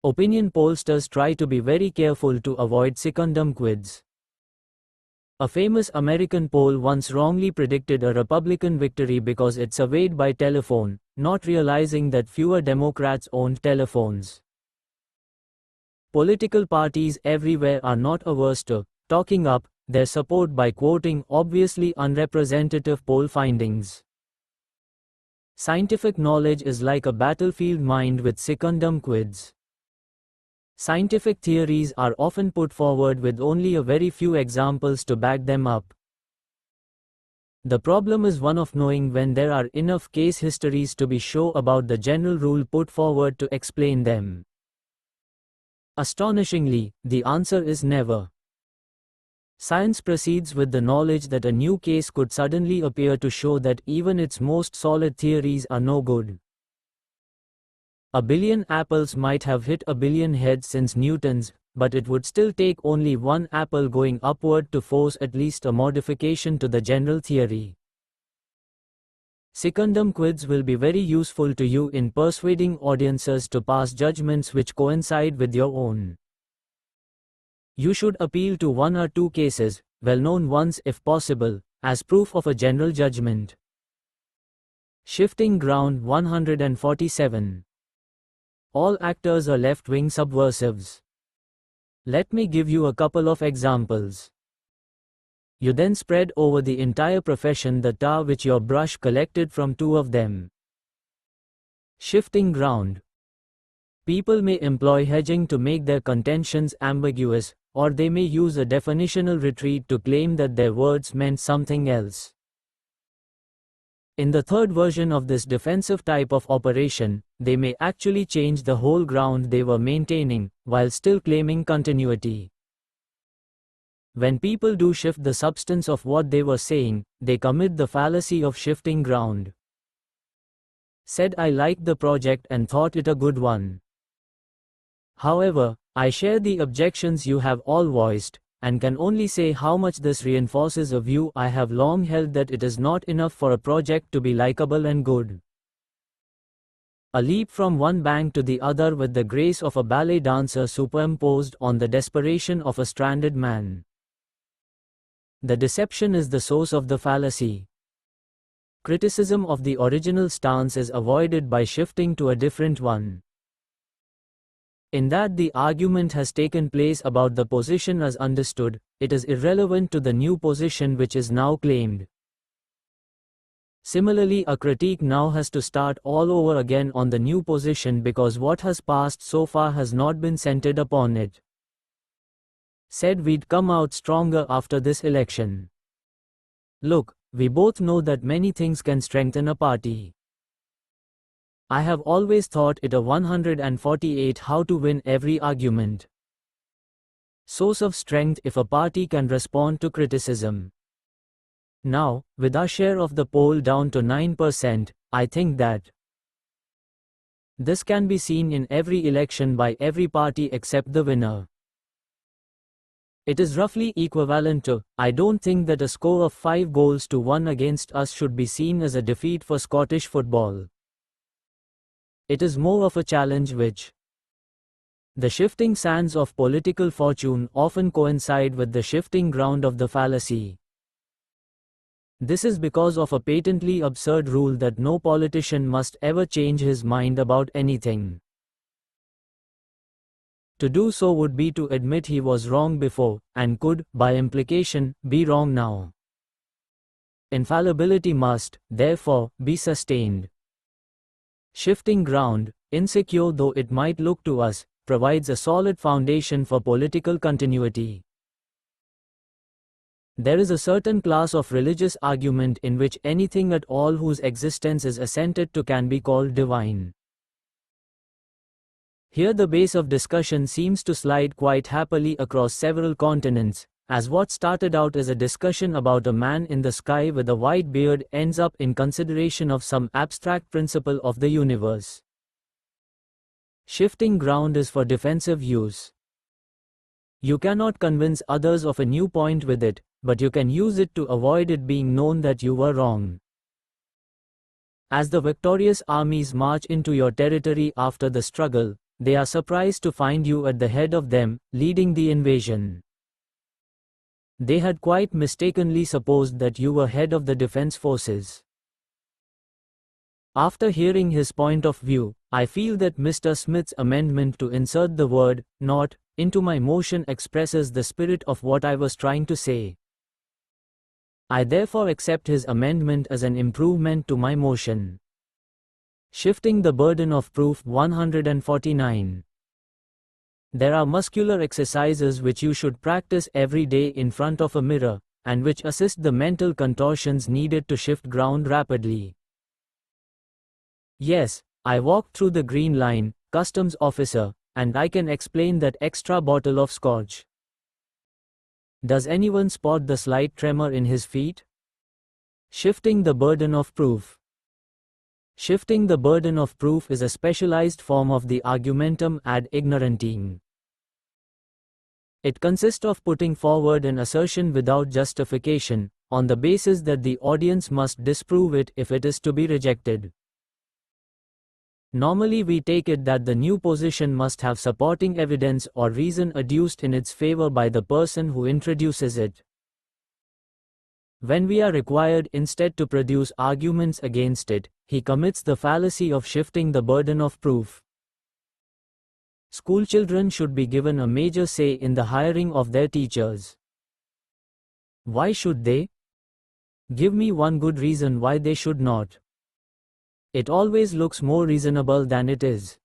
Opinion pollsters try to be very careful to avoid secundum quids. A famous American poll once wrongly predicted a Republican victory because it surveyed by telephone, not realizing that fewer Democrats owned telephones. Political parties everywhere are not averse to talking up their support by quoting obviously unrepresentative poll findings. Scientific knowledge is like a battlefield mined with secundum quids. Scientific theories are often put forward with only a very few examples to back them up. The problem is one of knowing when there are enough case histories to be sure about the general rule put forward to explain them. Astonishingly, the answer is never. Science proceeds with the knowledge that a new case could suddenly appear to show that even its most solid theories are no good. A billion apples might have hit a billion heads since Newton's, but it would still take only one apple going upward to force at least a modification to the general theory. Secundum quids will be very useful to you in persuading audiences to pass judgments which coincide with your own. You should appeal to one or two cases, well-known ones if possible, as proof of a general judgment. Shifting ground 147. All actors are left-wing subversives. Let me give you a couple of examples. You then spread over the entire profession the tar which your brush collected from two of them. Shifting ground. People may employ hedging to make their contentions ambiguous, or they may use a definitional retreat to claim that their words meant something else. In the third version of this defensive type of operation, they may actually change the whole ground they were maintaining, while still claiming continuity. When people do shift the substance of what they were saying, they commit the fallacy of shifting ground. Said I liked the project and thought it a good one. However, I share the objections you have all voiced, and can only say how much this reinforces a view I have long held that it is not enough for a project to be likable and good. A leap from one bank to the other with the grace of a ballet dancer superimposed on the desperation of a stranded man. The deception is the source of the fallacy. Criticism of the original stance is avoided by shifting to a different one. In that the argument has taken place about the position as understood, it is irrelevant to the new position which is now claimed. Similarly, a critique now has to start all over again on the new position because what has passed so far has not been centered upon it. Said we'd come out stronger after this election. Look, we both know that many things can strengthen a party. I have always thought it a 148 how to win every argument. Source of strength if a party can respond to criticism. Now, with our share of the poll down to 9%, I think that this can be seen in every election by every party except the winner. It is roughly equivalent to, I don't think that a score of 5-1 against us should be seen as a defeat for Scottish football. It is more of a challenge which. The shifting sands of political fortune often coincide with the shifting ground of the fallacy. This is because of a patently absurd rule that no politician must ever change his mind about anything. To do so would be to admit he was wrong before, and could, by implication, be wrong now. Infallibility must, therefore, be sustained. Shifting ground, insecure though it might look to us, provides a solid foundation for political continuity. There is a certain class of religious argument in which anything at all whose existence is assented to can be called divine. Here the base of discussion seems to slide quite happily across several continents, as what started out as a discussion about a man in the sky with a white beard ends up in consideration of some abstract principle of the universe. Shifting ground is for defensive use. You cannot convince others of a new point with it, but you can use it to avoid it being known that you were wrong. As the victorious armies march into your territory after the struggle, they are surprised to find you at the head of them, leading the invasion. They had quite mistakenly supposed that you were head of the defense forces. After hearing his point of view, I feel that Mr. Smith's amendment to insert the word "not" into my motion expresses the spirit of what I was trying to say. I therefore accept his amendment as an improvement to my motion. Shifting the burden of proof 149. There are muscular exercises which you should practice every day in front of a mirror, and which assist the mental contortions needed to shift ground rapidly. Yes, I walked through the green line, customs officer, and I can explain that extra bottle of scotch. Does anyone spot the slight tremor in his feet? Shifting the burden of proof. Shifting the burden of proof is a specialized form of the argumentum ad ignorantium. It consists of putting forward an assertion without justification, on the basis that the audience must disprove it if it is to be rejected. Normally we take it that the new position must have supporting evidence or reason adduced in its favor by the person who introduces it. When we are required instead to produce arguments against it, he commits the fallacy of shifting the burden of proof. Schoolchildren should be given a major say in the hiring of their teachers. Why should they? Give me one good reason why they should not. It always looks more reasonable than it is.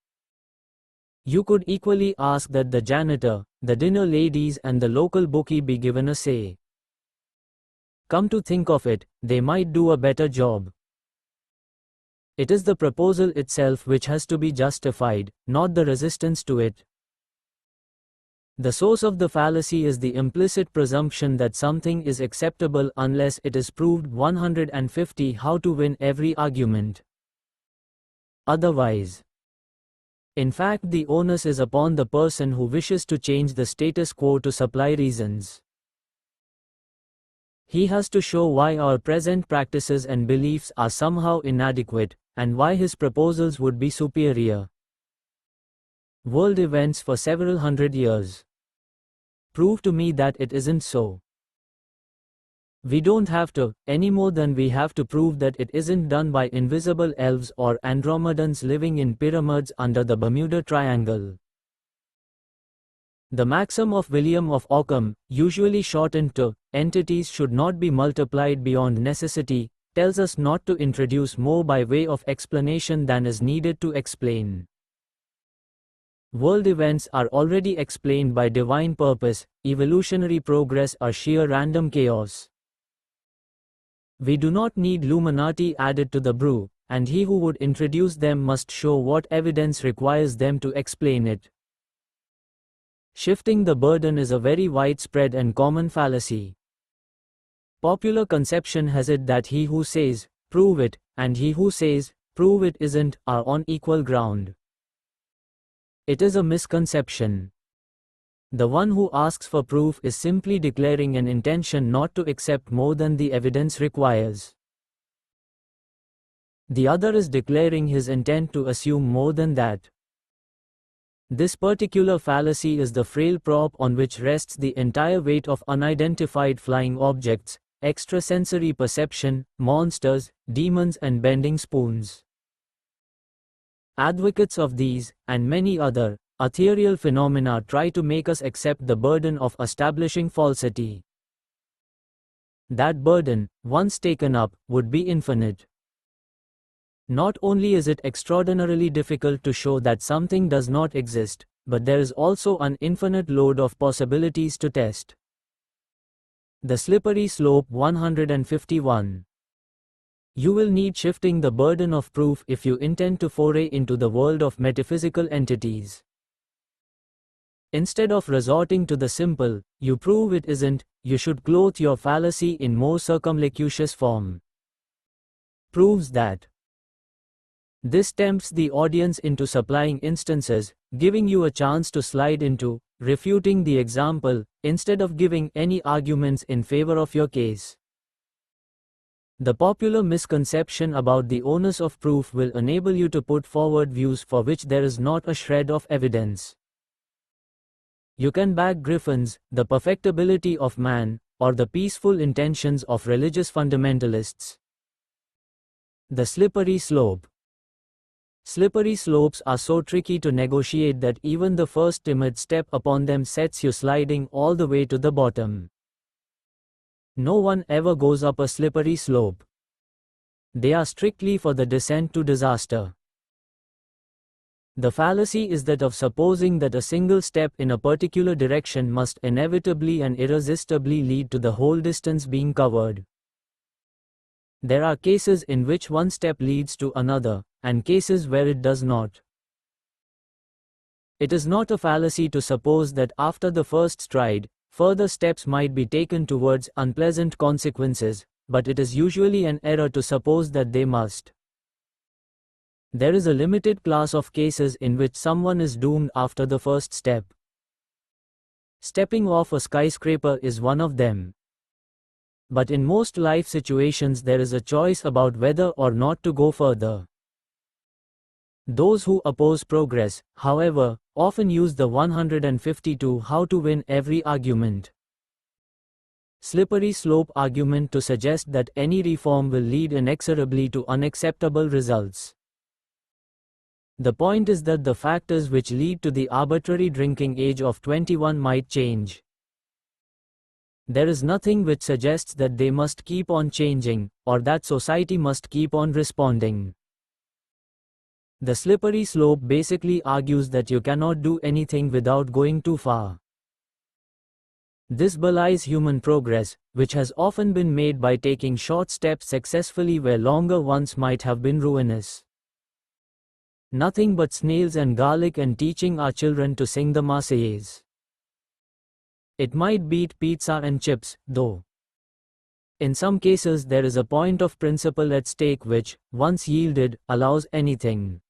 You could equally ask that the janitor, the dinner ladies and the local bookie be given a say. Come to think of it, they might do a better job. It is the proposal itself which has to be justified, not the resistance to it. The source of the fallacy is the implicit presumption that something is acceptable unless it is proved 150 how to win every argument. Otherwise. In fact, the onus is upon the person who wishes to change the status quo to supply reasons. He has to show why our present practices and beliefs are somehow inadequate, and why his proposals would be superior. World events for several hundred years prove to me that it isn't so. We don't have to, any more than we have to prove that it isn't done by invisible elves or Andromedans living in pyramids under the Bermuda Triangle. The maxim of William of Ockham, usually shortened to, entities should not be multiplied beyond necessity, tells us not to introduce more by way of explanation than is needed to explain. World events are already explained by divine purpose, evolutionary progress or sheer random chaos. We do not need Illuminati added to the brew, and he who would introduce them must show what evidence requires them to explain it. Shifting the burden is a very widespread and common fallacy. Popular conception has it that he who says, "prove it," and he who says, "prove it isn't," are on equal ground. It is a misconception. The one who asks for proof is simply declaring an intention not to accept more than the evidence requires. The other is declaring his intent to assume more than that. This particular fallacy is the frail prop on which rests the entire weight of unidentified flying objects, extrasensory perception, monsters, demons and bending spoons. Advocates of these, and many other, ethereal phenomena try to make us accept the burden of establishing falsity. That burden, once taken up, would be infinite. Not only is it extraordinarily difficult to show that something does not exist, but there is also an infinite load of possibilities to test. The slippery slope 151. You will need shifting the burden of proof if you intend to foray into the world of metaphysical entities. Instead of resorting to the simple, "you prove it isn't," you should clothe your fallacy in more circumlocucious form. Proves that. This tempts the audience into supplying instances, giving you a chance to slide into refuting the example, instead of giving any arguments in favor of your case. The popular misconception about the onus of proof will enable you to put forward views for which there is not a shred of evidence. You can back griffins, the perfectibility of man, or the peaceful intentions of religious fundamentalists. The slippery slope. Slippery slopes are so tricky to negotiate that even the first timid step upon them sets you sliding all the way to the bottom. No one ever goes up a slippery slope. They are strictly for the descent to disaster. The fallacy is that of supposing that a single step in a particular direction must inevitably and irresistibly lead to the whole distance being covered. There are cases in which one step leads to another, and cases where it does not. It is not a fallacy to suppose that after the first stride, further steps might be taken towards unpleasant consequences, but it is usually an error to suppose that they must. There is a limited class of cases in which someone is doomed after the first step. Stepping off a skyscraper is one of them. But in most life situations there is a choice about whether or not to go further. Those who oppose progress, however, often use the 152 how to win every argument. Slippery slope argument to suggest that any reform will lead inexorably to unacceptable results. The point is that the factors which lead to the arbitrary drinking age of 21 might change. There is nothing which suggests that they must keep on changing, or that society must keep on responding. The slippery slope basically argues that you cannot do anything without going too far. This belies human progress, which has often been made by taking short steps successfully where longer ones might have been ruinous. Nothing but snails and garlic and teaching our children to sing the Marseillaise. It might beat pizza and chips, though. In some cases there is a point of principle at stake which, once yielded, allows anything.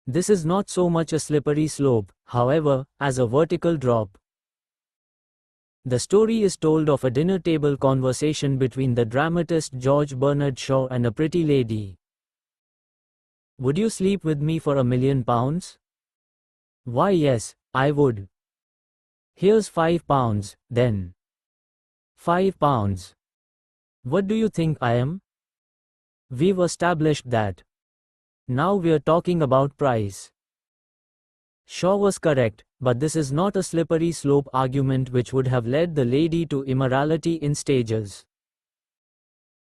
This is not so much a slippery slope, however, as a vertical drop. The story is told of a dinner table conversation between the dramatist George Bernard Shaw and a pretty lady. "Would you sleep with me for £1,000,000? "Why yes, I would." "Here's £5, then." £5. "What do you think I am?" "We've established that. Now we're talking about price." Shaw was correct, but this is not a slippery slope argument which would have led the lady to immorality in stages.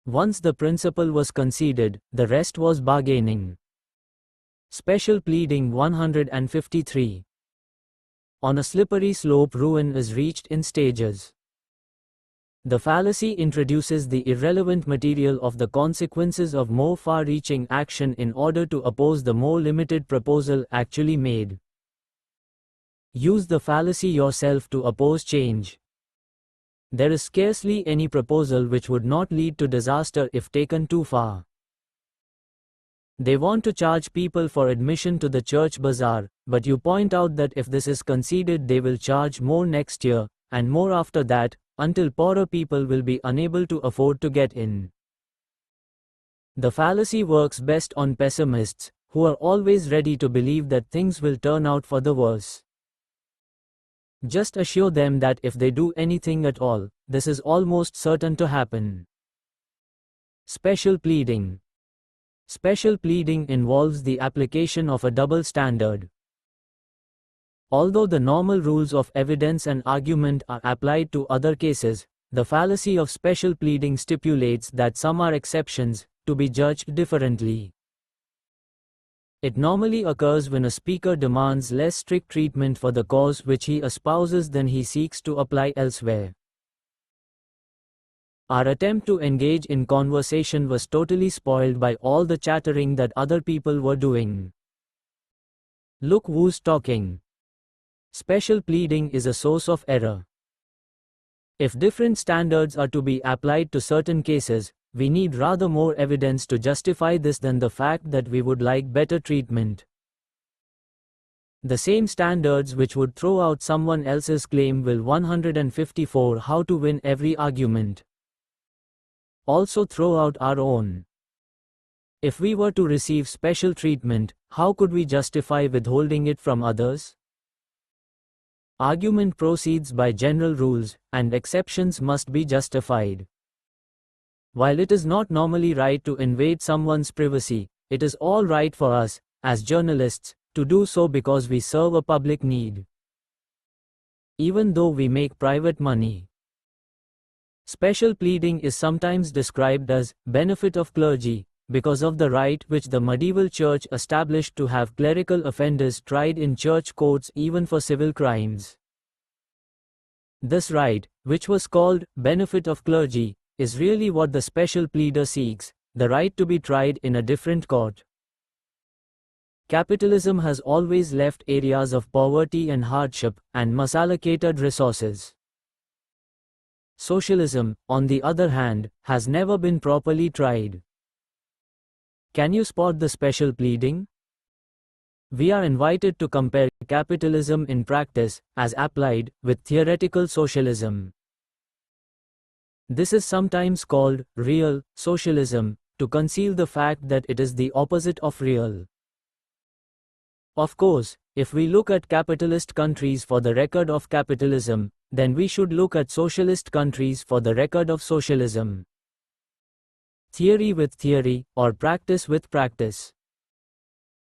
Once the principle was conceded, the rest was bargaining. Special pleading 153. On a slippery slope, ruin is reached in stages. The fallacy introduces the irrelevant material of the consequences of more far-reaching action in order to oppose the more limited proposal actually made. Use the fallacy yourself to oppose change. There is scarcely any proposal which would not lead to disaster if taken too far. They want to charge people for admission to the church bazaar, but you point out that if this is conceded they will charge more next year, and more after that, until poorer people will be unable to afford to get in. The fallacy works best on pessimists, who are always ready to believe that things will turn out for the worse. Just assure them that if they do anything at all, this is almost certain to happen. Special pleading. Special pleading involves the application of a double standard. Although the normal rules of evidence and argument are applied to other cases, the fallacy of special pleading stipulates that some are exceptions, to be judged differently. It normally occurs when a speaker demands less strict treatment for the cause which he espouses than he seeks to apply elsewhere. Our attempt to engage in conversation was totally spoiled by all the chattering that other people were doing. Look who's talking. Special pleading is a source of error. If different standards are to be applied to certain cases, we need rather more evidence to justify this than the fact that we would like better treatment. The same standards which would throw out someone else's claim will 154 how to win every argument also throw out our own. If we were to receive special treatment, how could we justify withholding it from others? Argument proceeds by general rules, and exceptions must be justified. While it is not normally right to invade someone's privacy, it is all right for us, as journalists, to do so because we serve a public need. Even though we make private money. Special pleading is sometimes described as benefit of clergy, because of the right which the medieval church established to have clerical offenders tried in church courts even for civil crimes. This right, which was called benefit of clergy, is really what the special pleader seeks, the right to be tried in a different court. Capitalism has always left areas of poverty and hardship, and misallocated resources. Socialism, on the other hand, has never been properly tried. Can you spot the special pleading? We are invited to compare capitalism in practice, as applied, with theoretical socialism. This is sometimes called real socialism, to conceal the fact that it is the opposite of real. Of course, if we look at capitalist countries for the record of capitalism, then we should look at socialist countries for the record of socialism. Theory with theory, or practice with practice.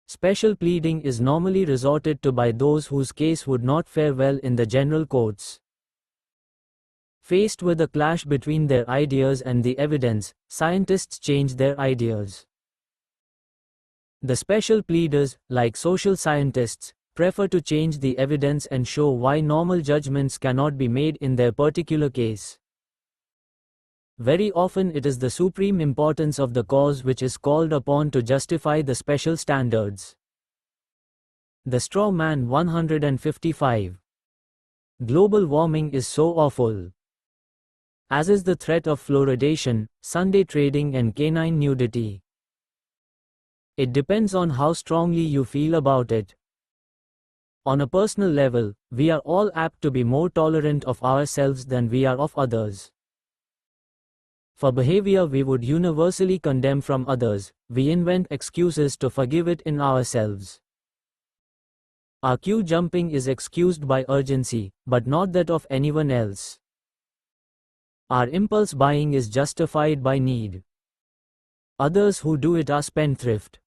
Special pleading is normally resorted to by those whose case would not fare well in the general courts. Faced with a clash between their ideas and the evidence, scientists change their ideas. The special pleaders, like social scientists, prefer to change the evidence and show why normal judgments cannot be made in their particular case. Very often it is the supreme importance of the cause which is called upon to justify the special standards. The straw man 155. Global warming is so awful. As is the threat of fluoridation, Sunday trading and canine nudity. It depends on how strongly you feel about it. On a personal level, we are all apt to be more tolerant of ourselves than we are of others. For behavior we would universally condemn from others, we invent excuses to forgive it in ourselves. Our queue jumping is excused by urgency, but not that of anyone else. Our impulse buying is justified by need. Others who do it are spendthrift.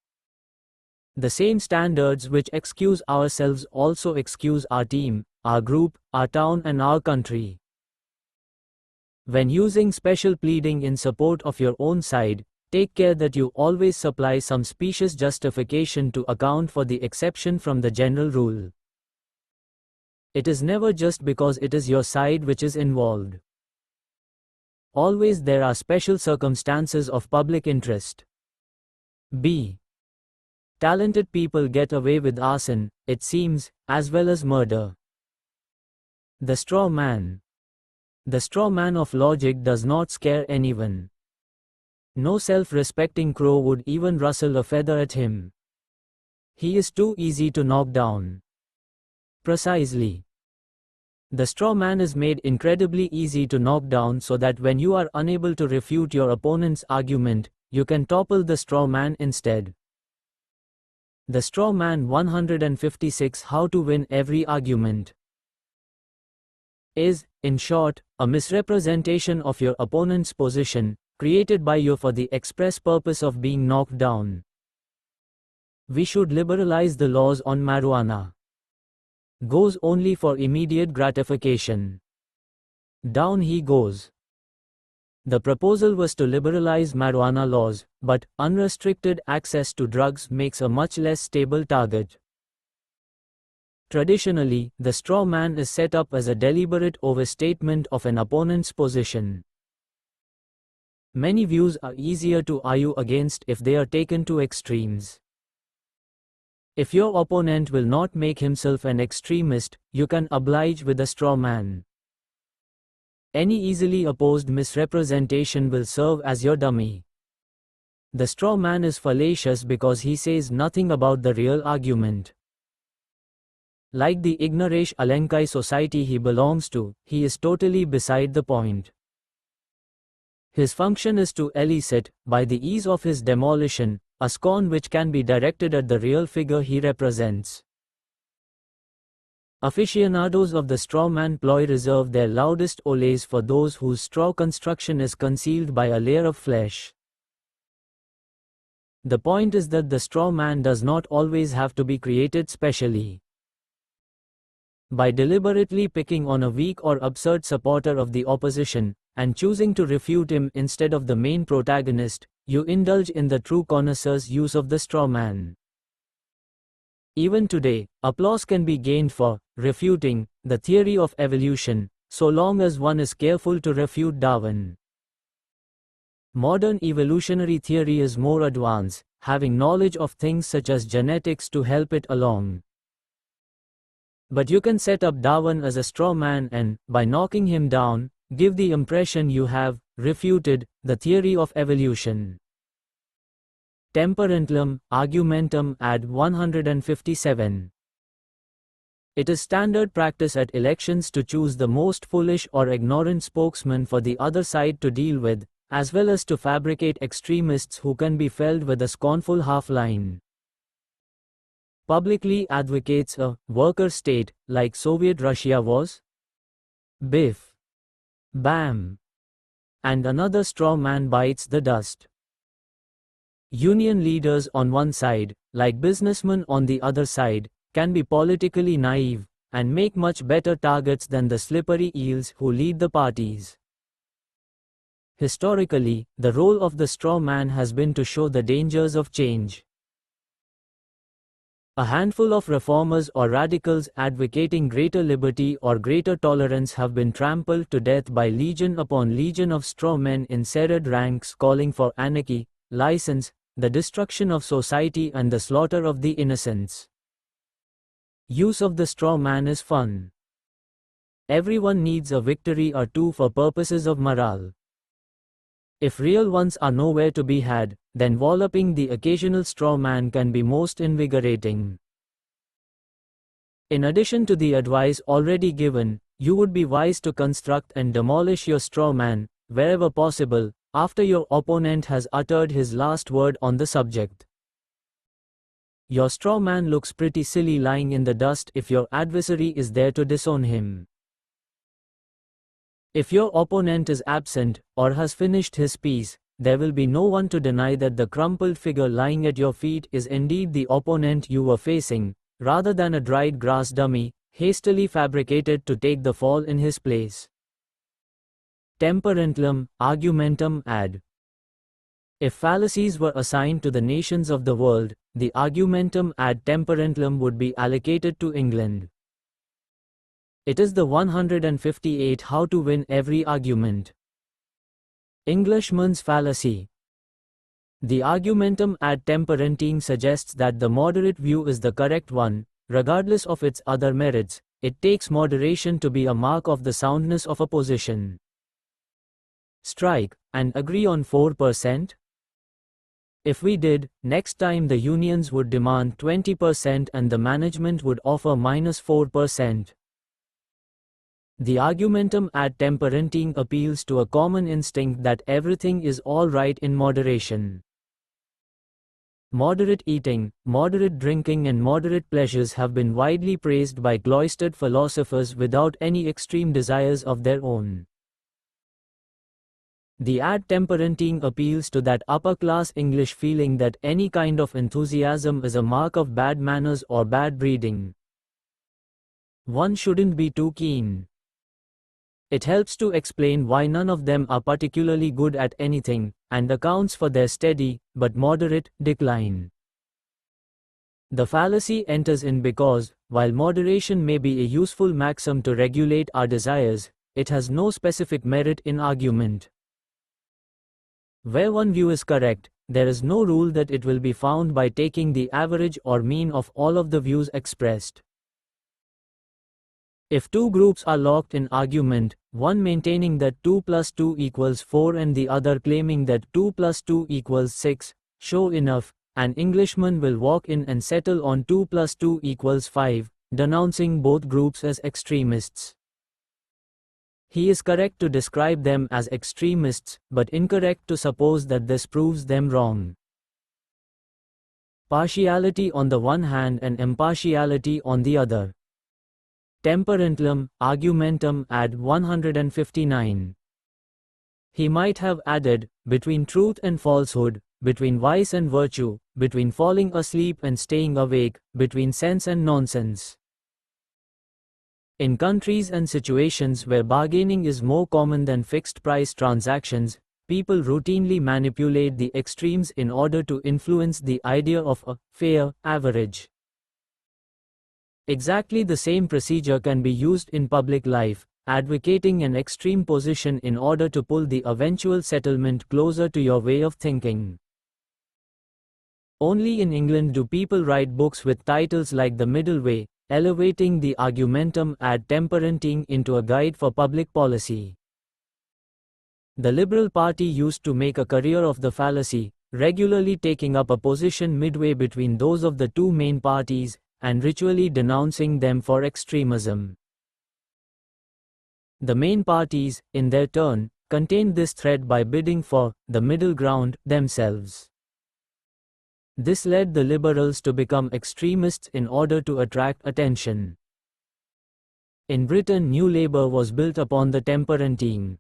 The same standards which excuse ourselves also excuse our team, our group, our town and our country. When using special pleading in support of your own side, take care that you always supply some specious justification to account for the exception from the general rule. It is never just because it is your side which is involved. Always there are special circumstances of public interest. B. Talented people get away with arson, it seems, as well as murder. The straw man. The straw man of logic does not scare anyone. No self-respecting crow would even rustle a feather at him. He is too easy to knock down. Precisely. The straw man is made incredibly easy to knock down so that when you are unable to refute your opponent's argument, you can topple the straw man instead. The straw man 156 how to win every argument is, in short, a misrepresentation of your opponent's position, created by you for the express purpose of being knocked down. We should liberalize the laws on marijuana. Goes only for immediate gratification. Down he goes. The proposal was to liberalize marijuana laws, but unrestricted access to drugs makes a much less stable target. Traditionally, the straw man is set up as a deliberate overstatement of an opponent's position. Many views are easier to argue against if they are taken to extremes. If your opponent will not make himself an extremist, you can oblige with a straw man. Any easily opposed misrepresentation will serve as your dummy. The straw man is fallacious because he says nothing about the real argument. Like the Ignaresh Alenkai society he belongs to, he is totally beside the point. His function is to elicit, by the ease of his demolition, a scorn which can be directed at the real figure he represents. Aficionados of the straw man ploy reserve their loudest olays for those whose straw construction is concealed by a layer of flesh. The point is that the straw man does not always have to be created specially. By deliberately picking on a weak or absurd supporter of the opposition, and choosing to refute him instead of the main protagonist, you indulge in the true connoisseur's use of the straw man. Even today, applause can be gained for refuting the theory of evolution, so long as one is careful to refute Darwin. Modern evolutionary theory is more advanced, having knowledge of things such as genetics to help it along. But you can set up Darwin as a straw man and, by knocking him down, give the impression you have refuted the theory of evolution. Temperantlum, argumentum ad 157. It is standard practice at elections to choose the most foolish or ignorant spokesman for the other side to deal with, as well as to fabricate extremists who can be felled with a scornful half-line. Publicly advocates a worker state, like Soviet Russia was. Biff. Bam. And another straw man bites the dust. Union leaders on one side, like businessmen on the other side, can be politically naive, and make much better targets than the slippery eels who lead the parties. Historically, the role of the straw man has been to show the dangers of change. A handful of reformers or radicals advocating greater liberty or greater tolerance have been trampled to death by legion upon legion of straw men in serried ranks calling for anarchy, license, the destruction of society and the slaughter of the innocents. Use of the straw man is fun. Everyone needs a victory or two for purposes of morale. If real ones are nowhere to be had, then walloping the occasional straw man can be most invigorating. In addition to the advice already given, you would be wise to construct and demolish your straw man, wherever possible, after your opponent has uttered his last word on the subject. Your straw man looks pretty silly lying in the dust if your adversary is there to disown him. If your opponent is absent, or has finished his piece, there will be no one to deny that the crumpled figure lying at your feet is indeed the opponent you were facing, rather than a dried grass dummy, hastily fabricated to take the fall in his place. Temperantlum, argumentum ad. If fallacies were assigned to the nations of the world, the argumentum ad temperantlum would be allocated to England. It is the 158 how to win every argument. Englishman's fallacy. The argumentum ad temperantium suggests that the moderate view is the correct one, regardless of its other merits. It takes moderation to be a mark of the soundness of a position. Strike, and agree on 4%? If we did, next time the unions would demand 20% and the management would offer -4%. The argumentum ad temperantium appeals to a common instinct that everything is all right in moderation. Moderate eating, moderate drinking and moderate pleasures have been widely praised by cloistered philosophers without any extreme desires of their own. The ad temperantium appeals to that upper-class English feeling that any kind of enthusiasm is a mark of bad manners or bad breeding. One shouldn't be too keen. It helps to explain why none of them are particularly good at anything, and accounts for their steady, but moderate, decline. The fallacy enters in because, while moderation may be a useful maxim to regulate our desires, it has no specific merit in argument. Where one view is correct, there is no rule that it will be found by taking the average or mean of all of the views expressed. If two groups are locked in argument, one maintaining that 2 plus 2 equals 4 and the other claiming that 2 plus 2 equals 6, sure enough, an Englishman will walk in and settle on 2 plus 2 equals 5, denouncing both groups as extremists. He is correct to describe them as extremists, but incorrect to suppose that this proves them wrong. Partiality on the one hand and impartiality on the other. Temperantium, argumentum ad 159. He might have added, between truth and falsehood, between vice and virtue, between falling asleep and staying awake, between sense and nonsense. In countries and situations where bargaining is more common than fixed-price transactions, people routinely manipulate the extremes in order to influence the idea of a fair average. Exactly the same procedure can be used in public life, advocating an extreme position in order to pull the eventual settlement closer to your way of thinking. Only in England do people write books with titles like The Middle Way, elevating the argumentum ad temperantium into a guide for public policy. The Liberal Party used to make a career of the fallacy, regularly taking up a position midway between those of the two main parties, and ritually denouncing them for extremism. The main parties, in their turn, contained this threat by bidding for the middle ground themselves. This led the liberals to become extremists in order to attract attention. In Britain, New Labour was built upon the temperantium.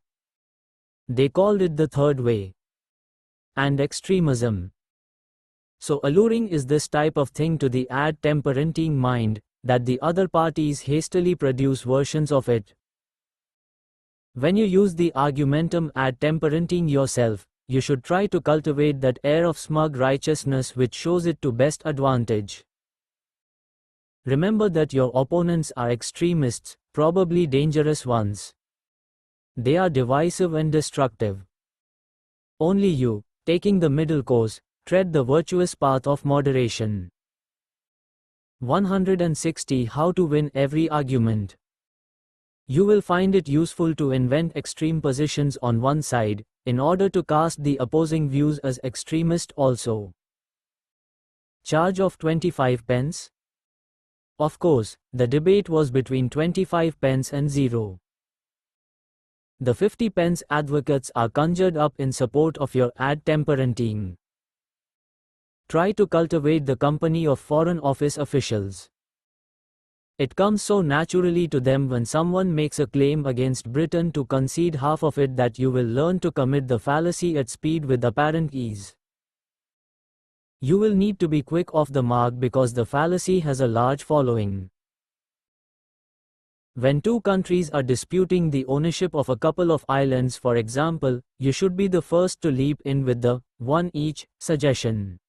They called it the third way. And extremism. So alluring is this type of thing to the ad temperantium mind, that the other parties hastily produce versions of it. When you use the argumentum ad temperantium yourself, you should try to cultivate that air of smug righteousness which shows it to best advantage. Remember that your opponents are extremists, probably dangerous ones. They are divisive and destructive. Only you, taking the middle course, tread the virtuous path of moderation. 160 How to win every argument. You will find it useful to invent extreme positions on one side, in order to cast the opposing views as extremist also. Charge of 25 pence? Of course, the debate was between 25 pence and 0. The 50 pence advocates are conjured up in support of your ad temperantium. Try to cultivate the company of Foreign Office officials. It comes so naturally to them when someone makes a claim against Britain to concede half of it that you will learn to commit the fallacy at speed with apparent ease. You will need to be quick off the mark because the fallacy has a large following. When two countries are disputing the ownership of a couple of islands, for example, you should be the first to leap in with the one each suggestion.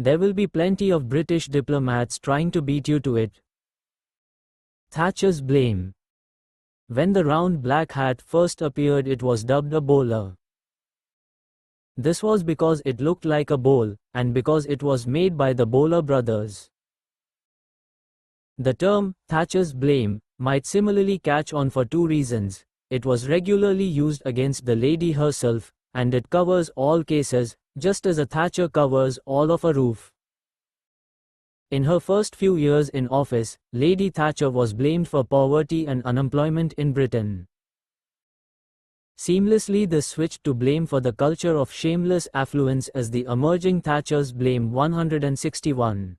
There will be plenty of British diplomats trying to beat you to it. Thatcher's blame. When the round black hat first appeared, it was dubbed a bowler. This was because it looked like a bowl, and because it was made by the Bowler brothers. The term, Thatcher's blame, might similarly catch on for two reasons. It was regularly used against the lady herself, and it covers all cases, just as a thatcher covers all of a roof. In her first few years in office, Lady Thatcher was blamed for poverty and unemployment in Britain. Seamlessly this switched to blame for the culture of shameless affluence as the emerging Thatcher's blame 161.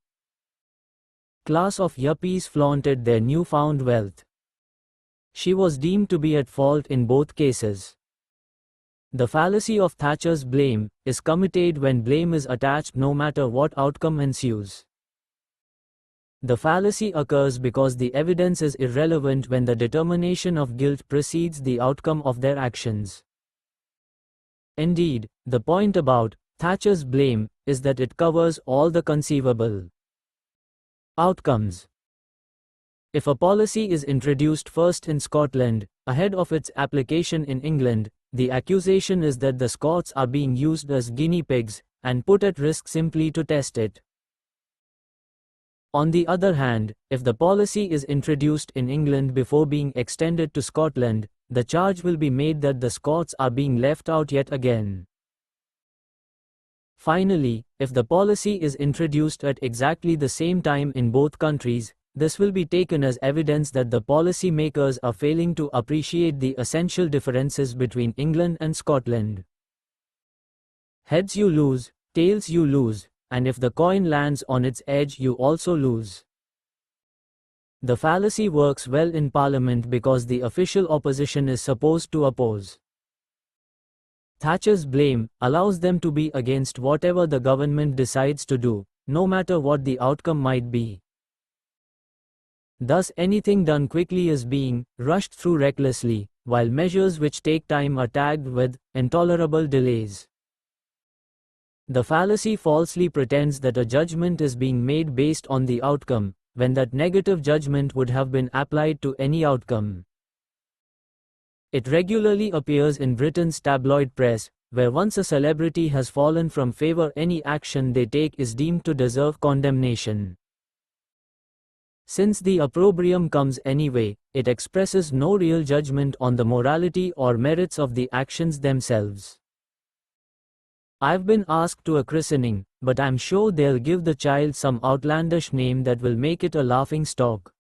Class of yuppies flaunted their newfound wealth. She was deemed to be at fault in both cases. The fallacy of Thatcher's blame is committed when blame is attached no matter what outcome ensues. The fallacy occurs because the evidence is irrelevant when the determination of guilt precedes the outcome of their actions. Indeed, the point about Thatcher's blame is that it covers all the conceivable outcomes. If a policy is introduced first in Scotland, ahead of its application in England, the accusation is that the Scots are being used as guinea pigs, and put at risk simply to test it. On the other hand, if the policy is introduced in England before being extended to Scotland, the charge will be made that the Scots are being left out yet again. Finally, if the policy is introduced at exactly the same time in both countries, this will be taken as evidence that the policy makers are failing to appreciate the essential differences between England and Scotland. Heads you lose, tails you lose, and if the coin lands on its edge you also lose. The fallacy works well in Parliament because the official opposition is supposed to oppose. Thatcher's blame allows them to be against whatever the government decides to do, no matter what the outcome might be. Thus anything done quickly is being rushed through recklessly, while measures which take time are tagged with intolerable delays. The fallacy falsely pretends that a judgment is being made based on the outcome, when that negative judgment would have been applied to any outcome. It regularly appears in Britain's tabloid press, where once a celebrity has fallen from favor, any action they take is deemed to deserve condemnation. Since the opprobrium comes anyway, it expresses no real judgment on the morality or merits of the actions themselves. I've been asked to a christening, but I'm sure they'll give the child some outlandish name that will make it a laughing stock.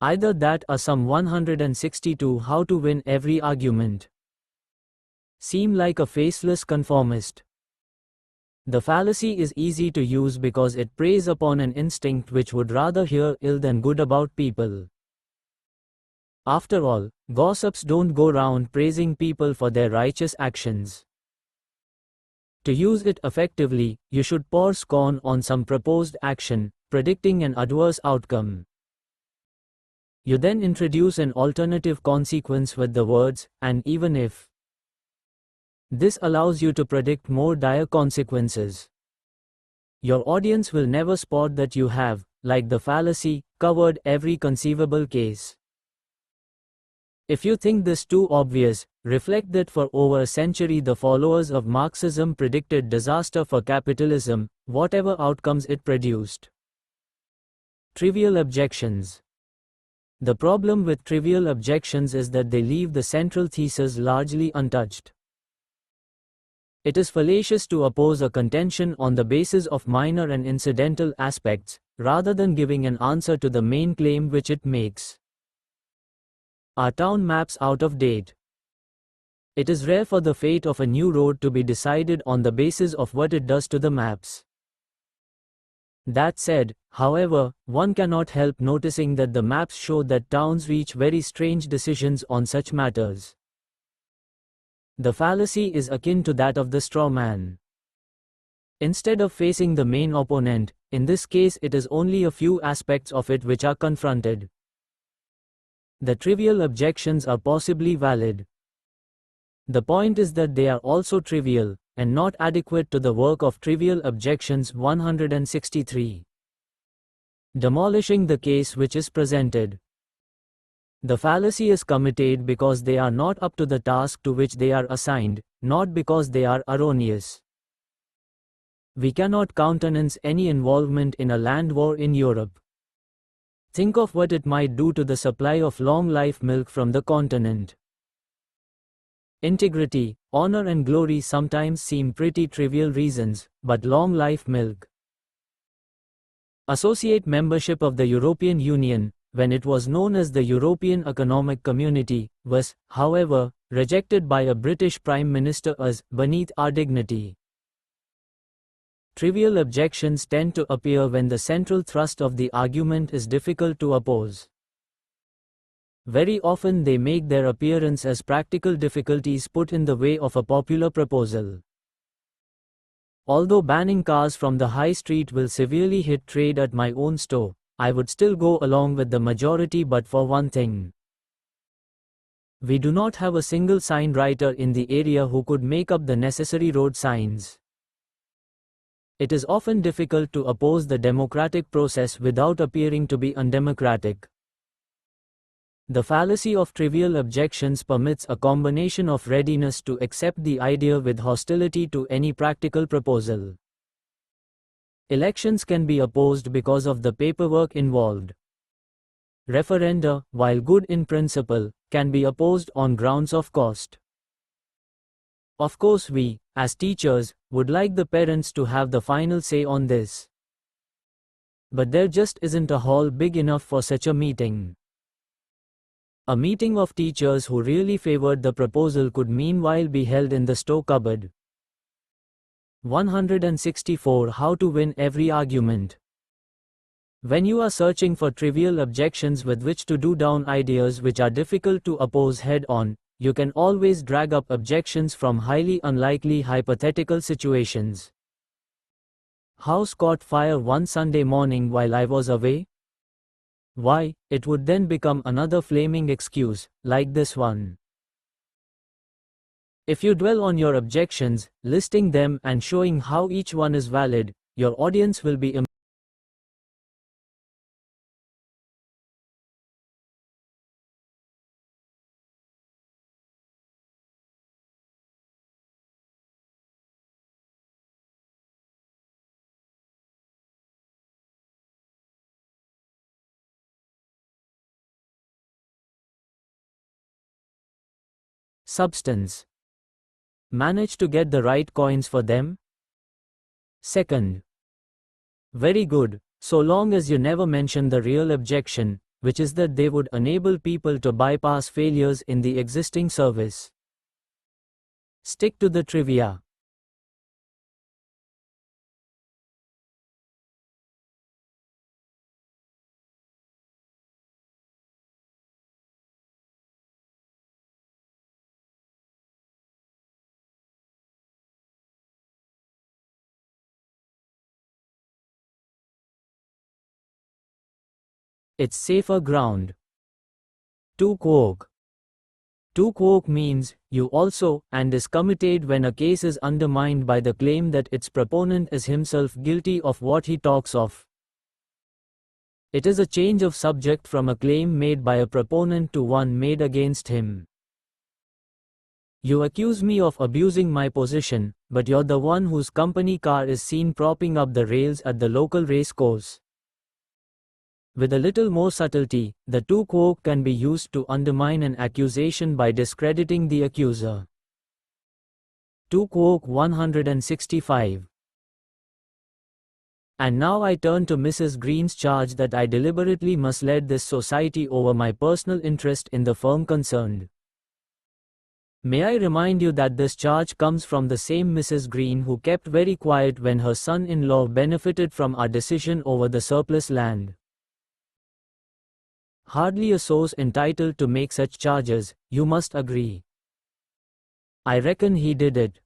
Either that or some 162 how to win every argument. Seem like a faceless conformist. The fallacy is easy to use because it preys upon an instinct which would rather hear ill than good about people. After all, gossips don't go round praising people for their righteous actions. To use it effectively, you should pour scorn on some proposed action, predicting an adverse outcome. You then introduce an alternative consequence with the words, and even if. This allows you to predict more dire consequences. Your audience will never spot that you have, like the fallacy, covered every conceivable case. If you think this too obvious, reflect that for over a century the followers of Marxism predicted disaster for capitalism, whatever outcomes it produced. Trivial objections. The problem with trivial objections is that they leave the central thesis largely untouched. It is fallacious to oppose a contention on the basis of minor and incidental aspects, rather than giving an answer to the main claim which it makes. Are town maps out of date? It is rare for the fate of a new road to be decided on the basis of what it does to the maps. That said, however, one cannot help noticing that the maps show that towns reach very strange decisions on such matters. The fallacy is akin to that of the straw man. Instead of facing the main opponent, in this case it is only a few aspects of it which are confronted. The trivial objections are possibly valid. The point is that they are also trivial, and not adequate to the work of trivial objections 163. Demolishing the case which is presented. The fallacy is committed because they are not up to the task to which they are assigned, not because they are erroneous. We cannot countenance any involvement in a land war in Europe. Think of what it might do to the supply of long-life milk from the continent. Integrity, honor and glory sometimes seem pretty trivial reasons, but long-life milk. Associate membership of the European Union, when it was known as the European Economic Community, was, however, rejected by a British Prime Minister as beneath our dignity. Trivial objections tend to appear when the central thrust of the argument is difficult to oppose. Very often they make their appearance as practical difficulties put in the way of a popular proposal. Although banning cars from the high street will severely hit trade at my own store, I would still go along with the majority but for one thing. We do not have a single sign writer in the area who could make up the necessary road signs. It is often difficult to oppose the democratic process without appearing to be undemocratic. The fallacy of trivial objections permits a combination of readiness to accept the idea with hostility to any practical proposal. Elections can be opposed because of the paperwork involved. Referenda, while good in principle, can be opposed on grounds of cost. Of course we, as teachers, would like the parents to have the final say on this. But there just isn't a hall big enough for such a meeting. A meeting of teachers who really favored the proposal could meanwhile be held in the store cupboard. 164 How to win every argument. When you are searching for trivial objections with which to do down ideas which are difficult to oppose head-on, you can always drag up objections from highly unlikely hypothetical situations. House caught fire one Sunday morning while I was away? Why, it would then become another flaming excuse, like this one. If you dwell on your objections, listing them and showing how each one is valid, your audience will be substance. Manage to get the right coins for them? Second. Very good, so long as you never mention the real objection, which is that they would enable people to bypass failures in the existing service. Stick to the trivia. It's safer ground. To quoque. To quoque means, you also, and is committed when a case is undermined by the claim that its proponent is himself guilty of what he talks of. It is a change of subject from a claim made by a proponent to one made against him. You accuse me of abusing my position, but you're the one whose company car is seen propping up the rails at the local race course. With a little more subtlety, the to quoque can be used to undermine an accusation by discrediting the accuser. To quoque 165. And now I turn to Mrs. Green's charge that I deliberately misled this society over my personal interest in the firm concerned. May I remind you that this charge comes from the same Mrs. Green who kept very quiet when her son-in-law benefited from our decision over the surplus land. Hardly a source entitled to make such charges, you must agree. I reckon he did it.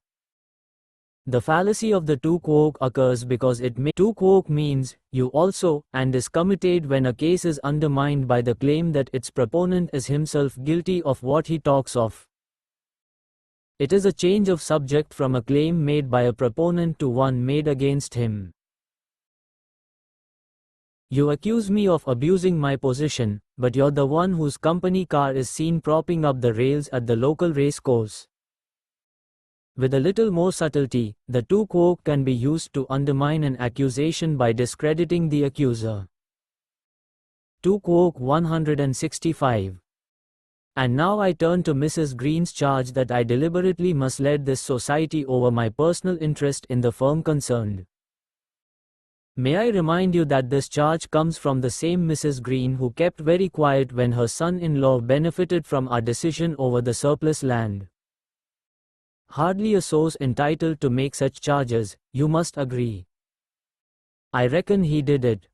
The fallacy of the to quoque occurs because to quoque means, you also, and is committed when a case is undermined by the claim that its proponent is himself guilty of what he talks of. It is a change of subject from a claim made by a proponent to one made against him. You accuse me of abusing my position, but you're the one whose company car is seen propping up the rails at the local race course. With a little more subtlety, the to quoque can be used to undermine an accusation by discrediting the accuser. To quoque 165. And now I turn to Mrs. Green's charge that I deliberately misled this society over my personal interest in the firm concerned. May I remind you that this charge comes from the same Mrs. Green who kept very quiet when her son-in-law benefited from our decision over the surplus land. Hardly a source entitled to make such charges, you must agree. I reckon he did it.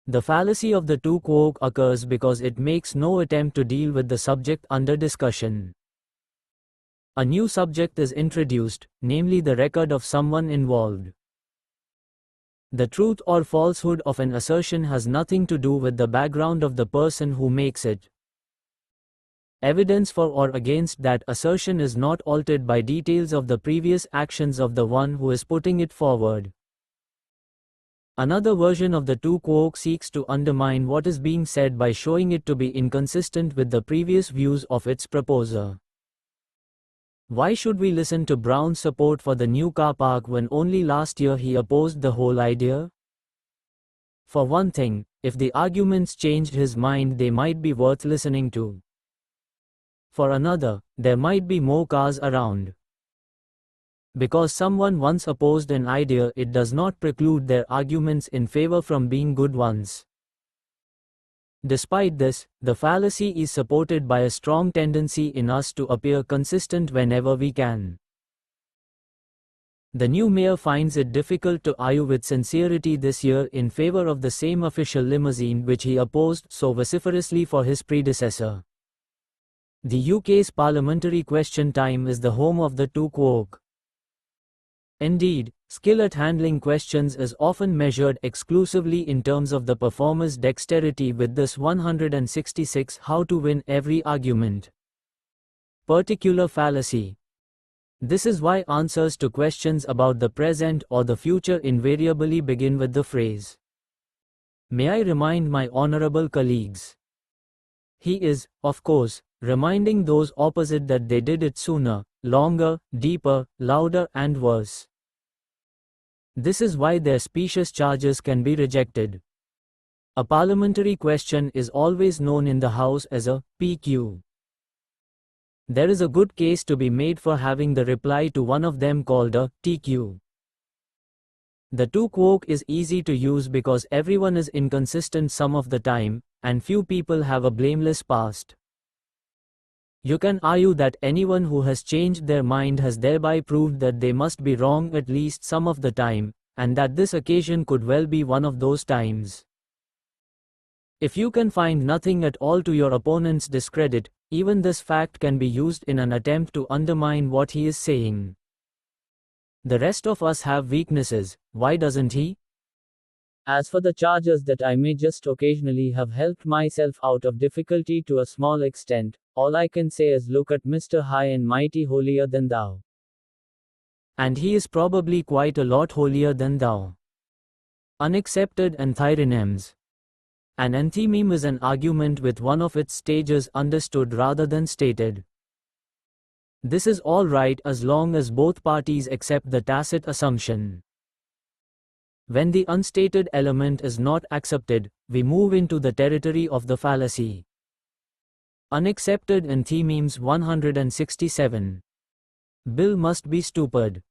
The fallacy of the to quoque occurs because it makes no attempt to deal with the subject under discussion. A new subject is introduced, namely the record of someone involved. The truth or falsehood of an assertion has nothing to do with the background of the person who makes it. Evidence for or against that assertion is not altered by details of the previous actions of the one who is putting it forward. Another version of the two quoque seeks to undermine what is being said by showing it to be inconsistent with the previous views of its proposer. Why should we listen to Brown's support for the new car park when only last year he opposed the whole idea? For one thing, if the arguments changed his mind, they might be worth listening to. For another, there might be more cars around. Because someone once opposed an idea, it does not preclude their arguments in favor from being good ones. Despite this, the fallacy is supported by a strong tendency in us to appear consistent whenever we can. The new mayor finds it difficult to argue with sincerity this year in favor of the same official limousine which he opposed so vociferously for his predecessor. The UK's parliamentary question time is the home of the two quoque. Indeed, skill at handling questions is often measured exclusively in terms of the performer's dexterity with this 166 how to win every argument. Particular fallacy. This is why answers to questions about the present or the future invariably begin with the phrase, "May I remind my honorable colleagues?" He is, of course, reminding those opposite that they did it sooner, longer, deeper, louder and worse. This is why their specious charges can be rejected. A parliamentary question is always known in the House as a PQ. There is a good case to be made for having the reply to one of them called a TQ. The two quoque is easy to use because everyone is inconsistent some of the time, and few people have a blameless past. You can argue that anyone who has changed their mind has thereby proved that they must be wrong at least some of the time, and that this occasion could well be one of those times. If you can find nothing at all to your opponent's discredit, even this fact can be used in an attempt to undermine what he is saying. The rest of us have weaknesses, why doesn't he? As for the charges that I may just occasionally have helped myself out of difficulty to a small extent, all I can say is look at Mr. High and Mighty holier than thou. And he is probably quite a lot holier than thou. Unaccepted anthyronyms. An enthymeme is an argument with one of its stages understood rather than stated. This is all right as long as both parties accept the tacit assumption. When the unstated element is not accepted, we move into the territory of the fallacy. Unaccepted enthymemes 167. Bill must be stupid.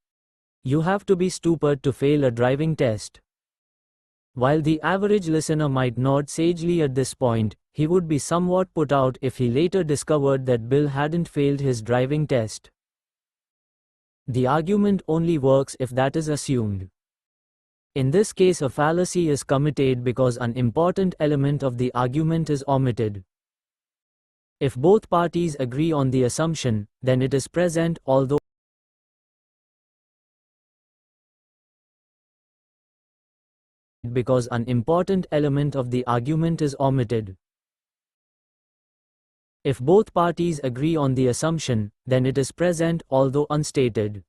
You have to be stupid to fail a driving test. While the average listener might nod sagely at this point, he would be somewhat put out if he later discovered that Bill hadn't failed his driving test. The argument only works if that is assumed. In this case, a fallacy is committed because an important element of the argument is omitted. If both parties agree on the assumption, then it is present, although because an important element of the argument is omitted. If both parties agree on the assumption, then it is present, although unstated.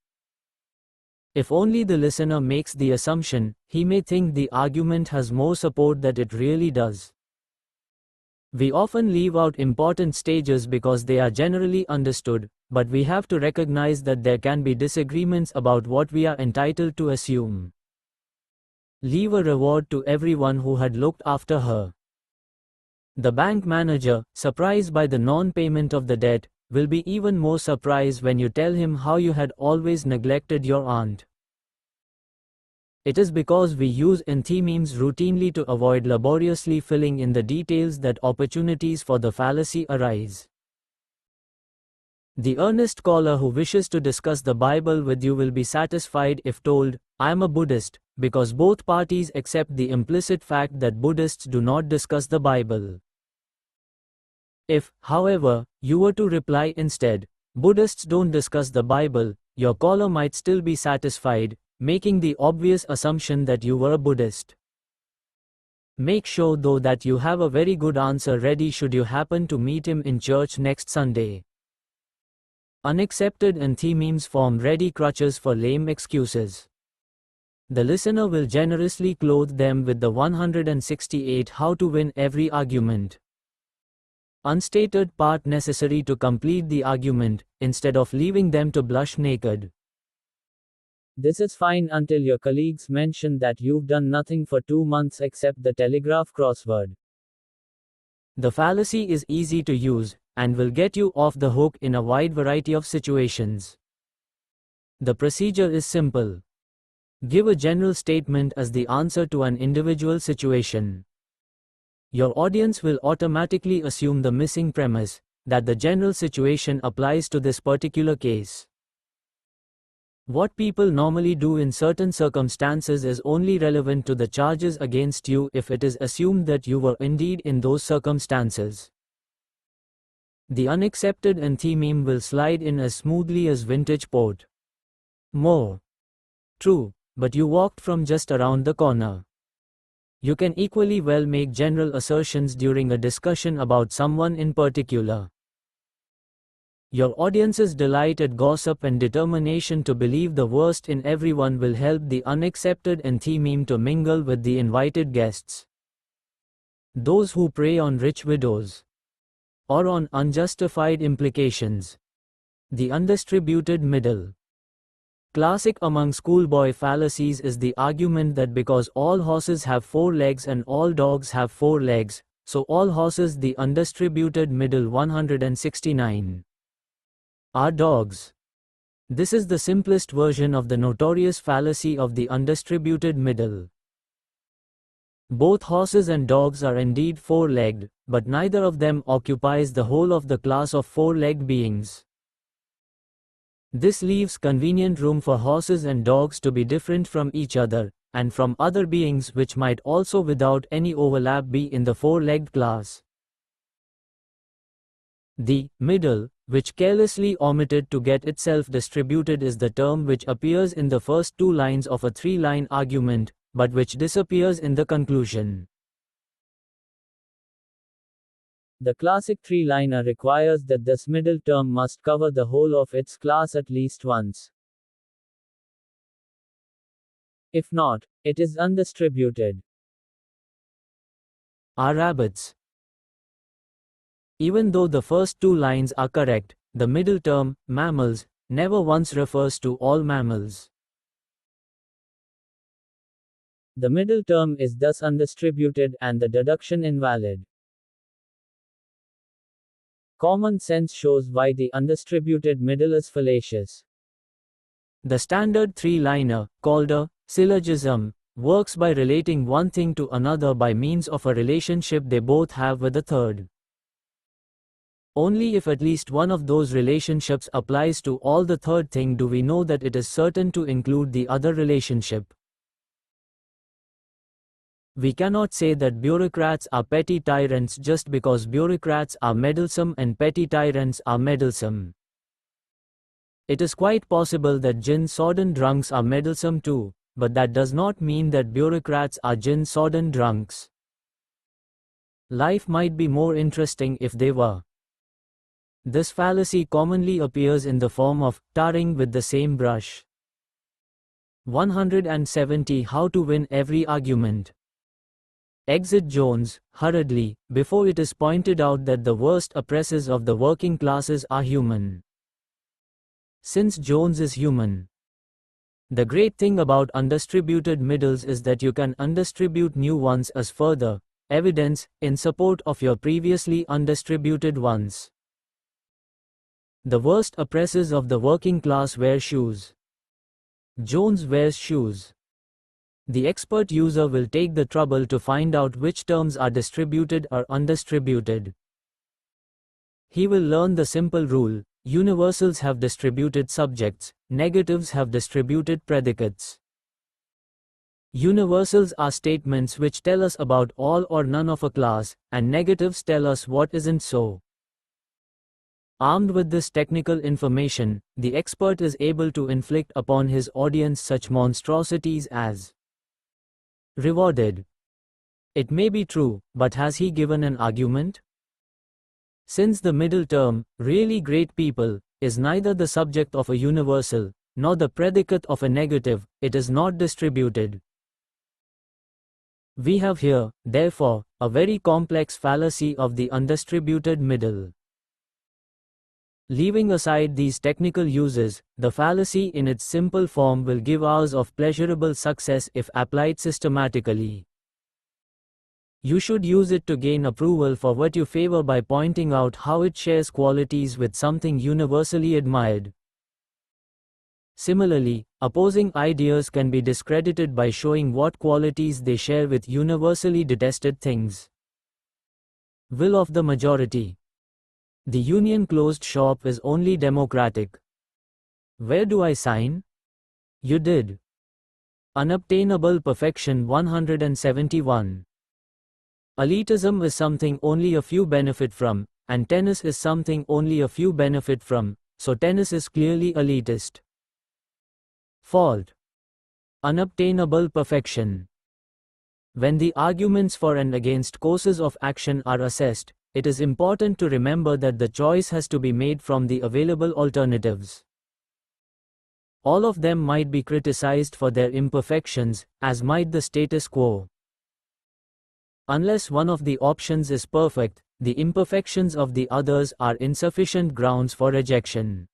If only the listener makes the assumption, he may think the argument has more support than it really does. We often leave out important stages because they are generally understood, but we have to recognize that there can be disagreements about what we are entitled to assume. Leave a reward to everyone who had looked after her. The bank manager, surprised by the non-payment of the debt, will be even more surprised when you tell him how you had always neglected your aunt. It is because we use enthymemes routinely to avoid laboriously filling in the details that opportunities for the fallacy arise. The earnest caller who wishes to discuss the Bible with you will be satisfied if told, "I am a Buddhist," because both parties accept the implicit fact that Buddhists do not discuss the Bible. If, however, you were to reply instead, "Buddhists don't discuss the Bible," your caller might still be satisfied, making the obvious assumption that you were a Buddhist. Make sure though that you have a very good answer ready should you happen to meet him in church next Sunday. Unaccepted enthymemes form ready crutches for lame excuses. The listener will generously clothe them with the 168 how to win every argument unstated part necessary to complete the argument, instead of leaving them to blush naked. This is fine until your colleagues mention that you've done nothing for 2 months except the Telegraph crossword. The fallacy is easy to use, and will get you off the hook in a wide variety of situations. The procedure is simple. Give a general statement as the answer to an individual situation. Your audience will automatically assume the missing premise, that the general situation applies to this particular case. What people normally do in certain circumstances is only relevant to the charges against you if it is assumed that you were indeed in those circumstances. The unaccepted enthymeme will slide in as smoothly as vintage port. More. True, but you walked from just around the corner. You can equally well make general assertions during a discussion about someone in particular. Your audience's delight at gossip and determination to believe the worst in everyone will help the unaccepted enthymeme to mingle with the invited guests. Those who prey on rich widows, or on unjustified implications. The undistributed middle. Classic among schoolboy fallacies is the argument that because all horses have 4 legs and all dogs have 4 legs, so all horses, the undistributed middle 169, are dogs. This is the simplest version of the notorious fallacy of the undistributed middle. Both horses and dogs are indeed 4-legged, but neither of them occupies the whole of the class of 4-legged beings. This leaves convenient room for horses and dogs to be different from each other, and from other beings which might also without any overlap be in the 4-legged class. The middle, which carelessly omitted to get itself distributed, is the term which appears in the first 2 lines of a 3-line argument, but which disappears in the conclusion. The classic 3-liner requires that this middle term must cover the whole of its class at least once. If not, it is undistributed. Are rabbits. Even though the first 2 lines are correct, the middle term, mammals, never once refers to all mammals. The middle term is thus undistributed and the deduction invalid. Common sense shows why the undistributed middle is fallacious. The standard 3-liner, called a syllogism, works by relating one thing to another by means of a relationship they both have with a third. Only if at least one of those relationships applies to all the third thing do we know that it is certain to include the other relationship. We cannot say that bureaucrats are petty tyrants just because bureaucrats are meddlesome and petty tyrants are meddlesome. It is quite possible that gin-sodden drunks are meddlesome too, but that does not mean that bureaucrats are gin-sodden drunks. Life might be more interesting if they were. This fallacy commonly appears in the form of tarring with the same brush. 170 How to win every argument. Exit Jones, hurriedly, before it is pointed out that the worst oppressors of the working classes are human. Since Jones is human. The great thing about undistributed middles is that you can undistribute new ones as further evidence in support of your previously undistributed ones. The worst oppressors of the working class wear shoes. Jones wears shoes. The expert user will take the trouble to find out which terms are distributed or undistributed. He will learn the simple rule: universals have distributed subjects, negatives have distributed predicates. Universals are statements which tell us about all or none of a class, and negatives tell us what isn't so. Armed with this technical information, the expert is able to inflict upon his audience such monstrosities as rewarded. It may be true, but has he given an argument? Since the middle term, really great people, is neither the subject of a universal, nor the predicate of a negative, it is not distributed. We have here, therefore, a very complex fallacy of the undistributed middle. Leaving aside these technical uses, the fallacy in its simple form will give hours of pleasurable success if applied systematically. You should use it to gain approval for what you favor by pointing out how it shares qualities with something universally admired. Similarly, opposing ideas can be discredited by showing what qualities they share with universally detested things. Will of the majority. The union closed shop is only democratic. Where do I sign? You did. Unobtainable perfection 171. Elitism is something only a few benefit from, and tennis is something only a few benefit from, so tennis is clearly elitist. Fault. Unobtainable perfection. When the arguments for and against courses of action are assessed, it is important to remember that the choice has to be made from the available alternatives. All of them might be criticized for their imperfections, as might the status quo. Unless one of the options is perfect, the imperfections of the others are insufficient grounds for rejection.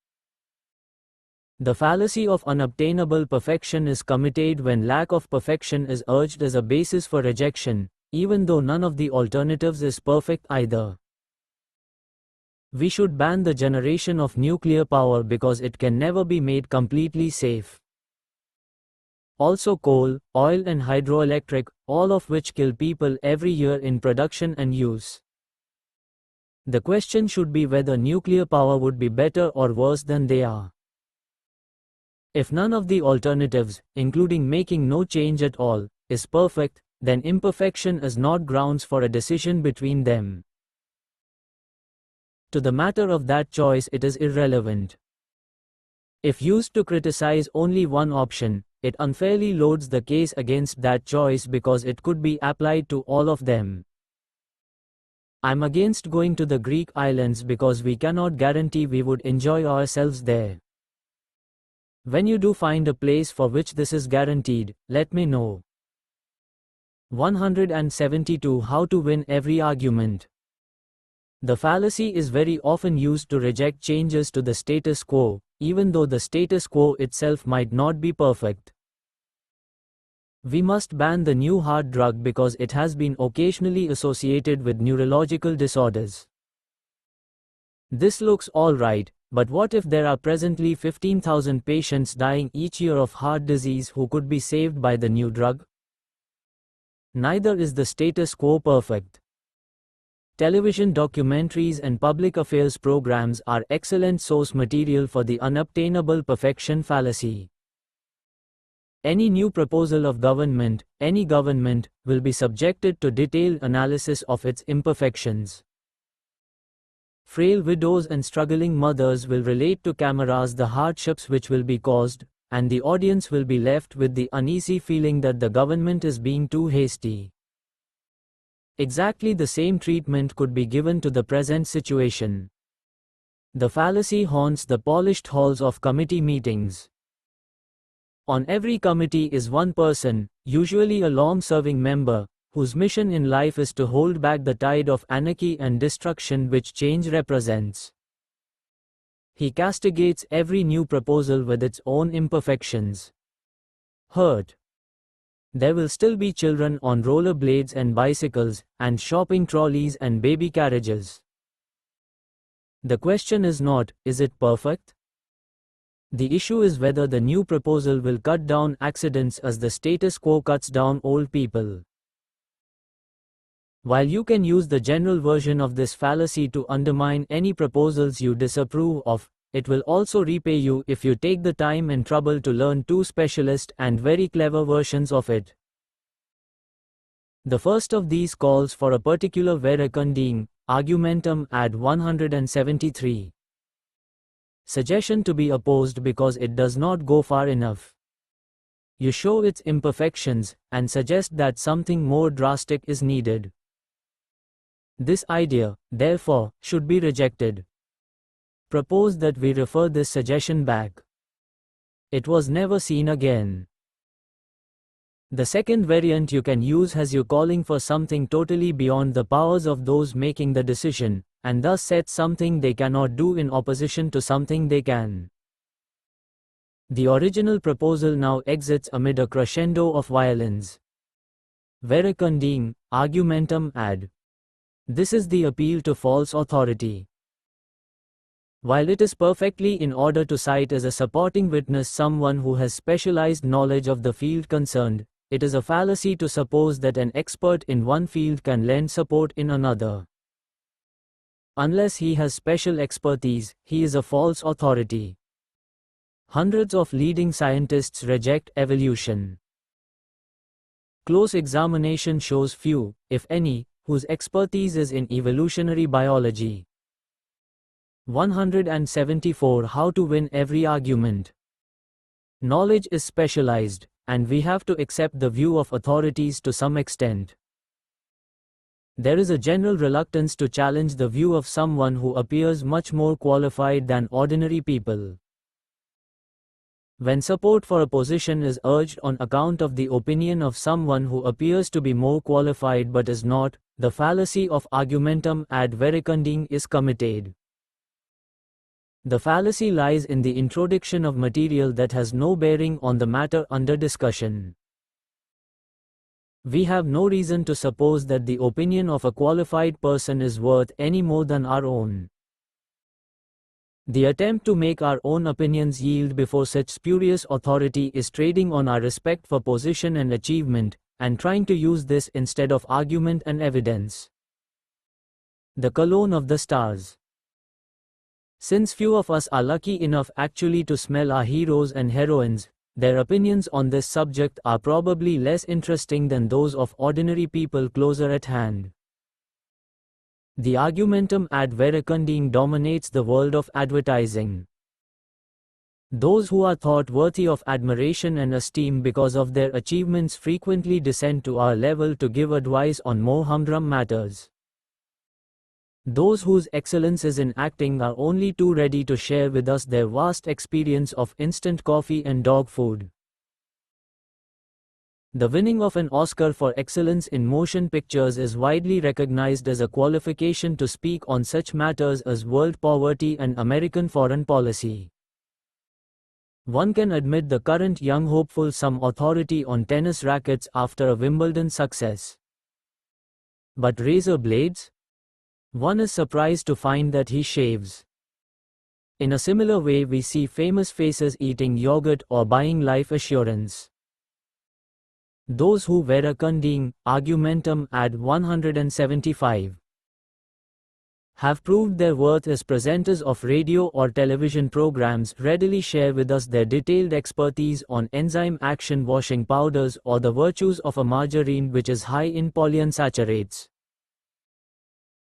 The fallacy of unobtainable perfection is committed when lack of perfection is urged as a basis for rejection, even though none of the alternatives is perfect either. We should ban the generation of nuclear power because it can never be made completely safe. Also coal, oil and hydroelectric, all of which kill people every year in production and use. The question should be whether nuclear power would be better or worse than they are. If none of the alternatives, including making no change at all, is perfect, then imperfection is not grounds for a decision between them. To the matter of that choice, it is irrelevant. If used to criticize only one option, it unfairly loads the case against that choice because it could be applied to all of them. I'm against going to the Greek islands because we cannot guarantee we would enjoy ourselves there. When you do find a place for which this is guaranteed, let me know. 172 How to win every argument. The fallacy is very often used to reject changes to the status quo, even though the status quo itself might not be perfect. We must ban the new hard drug because it has been occasionally associated with neurological disorders. This looks alright, but what if there are presently 15,000 patients dying each year of heart disease who could be saved by the new drug? Neither is the status quo perfect. Television documentaries and public affairs programs are excellent source material for the unobtainable perfection fallacy. Any new proposal of government, any government, will be subjected to detailed analysis of its imperfections. Frail widows and struggling mothers will relate to cameras the hardships which will be caused, and the audience will be left with the uneasy feeling that the government is being too hasty. Exactly the same treatment could be given to the present situation. The fallacy haunts the polished halls of committee meetings. On every committee is one person, usually a long-serving member, whose mission in life is to hold back the tide of anarchy and destruction which change represents. He castigates every new proposal with its own imperfections. Hurt. There will still be children on rollerblades and bicycles, and shopping trolleys and baby carriages. The question is not, is it perfect? The issue is whether the new proposal will cut down accidents as the status quo cuts down old people. While you can use the general version of this fallacy to undermine any proposals you disapprove of, it will also repay you if you take the time and trouble to learn two specialist and very clever versions of it. The first of these calls for a particular verecunding, argumentum ad 173. Suggestion to be opposed because it does not go far enough. You show its imperfections, and suggest that something more drastic is needed. This idea, therefore, should be rejected. Propose that we refer this suggestion back. It was never seen again. The second variant you can use has you calling for something totally beyond the powers of those making the decision, and thus set something they cannot do in opposition to something they can. The original proposal now exits amid a crescendo of violence. Verecunding, argumentum ad. This is the appeal to false authority. While it is perfectly in order to cite as a supporting witness someone who has specialized knowledge of the field concerned, it is a fallacy to suppose that an expert in one field can lend support in another. Unless he has special expertise, he is a false authority. Hundreds of leading scientists reject evolution. Close examination shows few, if any, whose expertise is in evolutionary biology. 174 How to win every argument. Knowledge is specialized, and we have to accept the view of authorities to some extent. There is a general reluctance to challenge the view of someone who appears much more qualified than ordinary people. When support for a position is urged on account of the opinion of someone who appears to be more qualified but is not, the fallacy of argumentum ad verecunding is committed. The fallacy lies in the introduction of material that has no bearing on the matter under discussion. We have no reason to suppose that the opinion of a qualified person is worth any more than our own. The attempt to make our own opinions yield before such spurious authority is trading on our respect for position and achievement, and trying to use this instead of argument and evidence. The cologne of the stars. Since few of us are lucky enough actually to smell our heroes and heroines, their opinions on this subject are probably less interesting than those of ordinary people closer at hand. The argumentum ad verecunding dominates the world of advertising. Those who are thought worthy of admiration and esteem because of their achievements frequently descend to our level to give advice on more humdrum matters. Those whose excellence is in acting are only too ready to share with us their vast experience of instant coffee and dog food. The winning of an Oscar for excellence in motion pictures is widely recognized as a qualification to speak on such matters as world poverty and American foreign policy. One can admit the current young hopeful some authority on tennis rackets after a Wimbledon success. But razor blades? One is surprised to find that he shaves. In a similar way we see famous faces eating yogurt or buying life assurance. Those who verecunding, argumentum ad 175. Have proved their worth as presenters of radio or television programs readily share with us their detailed expertise on enzyme action washing powders or the virtues of a margarine which is high in polyunsaturates.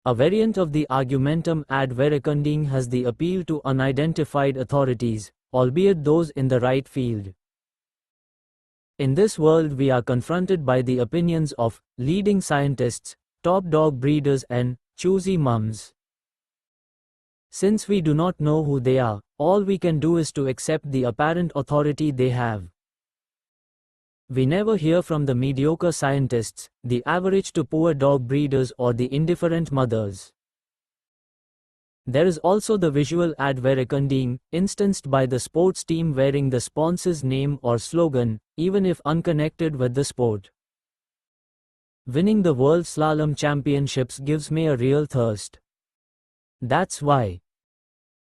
A variant of the argumentum ad verecunding has the appeal to unidentified authorities, albeit those in the right field. In this world we are confronted by the opinions of leading scientists, top dog breeders and choosy mums. Since we do not know who they are, all we can do is to accept the apparent authority they have. We never hear from the mediocre scientists, the average to poor dog breeders or the indifferent mothers. There is also the visual ad verecunding, instanced by the sports team wearing the sponsor's name or slogan, even if unconnected with the sport. Winning the World Slalom Championships gives me a real thirst. That's why.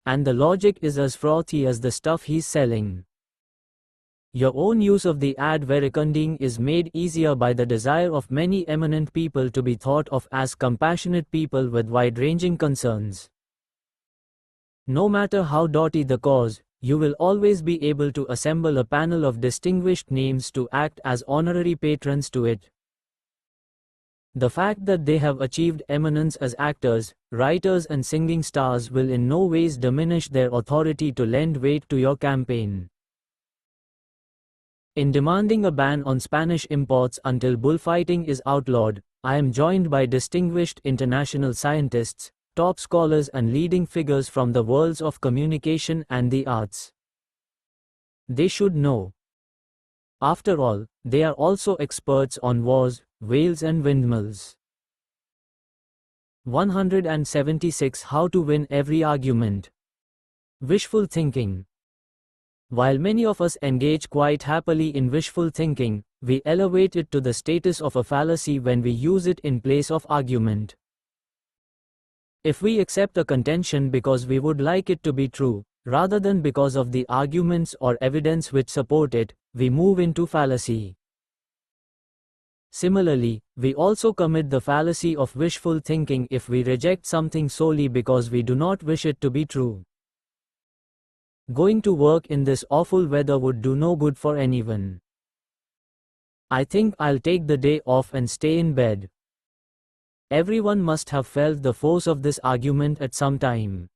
And the logic is as frothy as the stuff he's selling. Your own use of the ad verecunding is made easier by the desire of many eminent people to be thought of as compassionate people with wide-ranging concerns. No matter how doughty the cause, you will always be able to assemble a panel of distinguished names to act as honorary patrons to it. The fact that they have achieved eminence as actors, writers and singing stars will in no ways diminish their authority to lend weight to your campaign. In demanding a ban on Spanish imports until bullfighting is outlawed, I am joined by distinguished international scientists, top scholars and leading figures from the worlds of communication and the arts. They should know. After all, they are also experts on wars, whales and windmills. 176 How to win every argument. Wishful thinking. While many of us engage quite happily in wishful thinking, we elevate it to the status of a fallacy when we use it in place of argument. If we accept a contention because we would like it to be true, rather than because of the arguments or evidence which support it, we move into fallacy. Similarly, we also commit the fallacy of wishful thinking if we reject something solely because we do not wish it to be true. Going to work in this awful weather would do no good for anyone. I think I'll take the day off and stay in bed. Everyone must have felt the force of this argument at some time.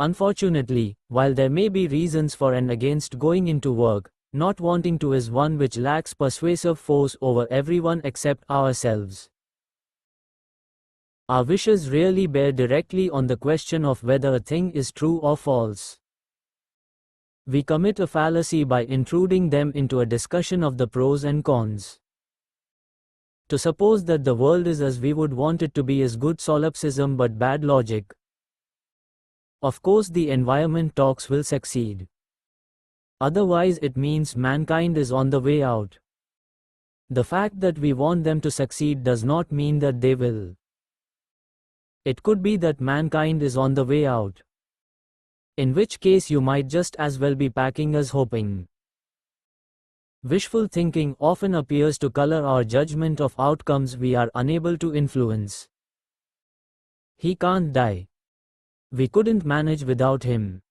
Unfortunately, while there may be reasons for and against going into work, not wanting to is one which lacks persuasive force over everyone except ourselves. Our wishes really bear directly on the question of whether a thing is true or false. We commit a fallacy by intruding them into a discussion of the pros and cons. To suppose that the world is as we would want it to be is good solipsism but bad logic. Of course the environment talks will succeed. Otherwise it means mankind is on the way out. The fact that we want them to succeed does not mean that they will. It could be that mankind is on the way out. In which case you might just as well be packing as hoping. Wishful thinking often appears to color our judgment of outcomes we are unable to influence. He can't die. We couldn't manage without him.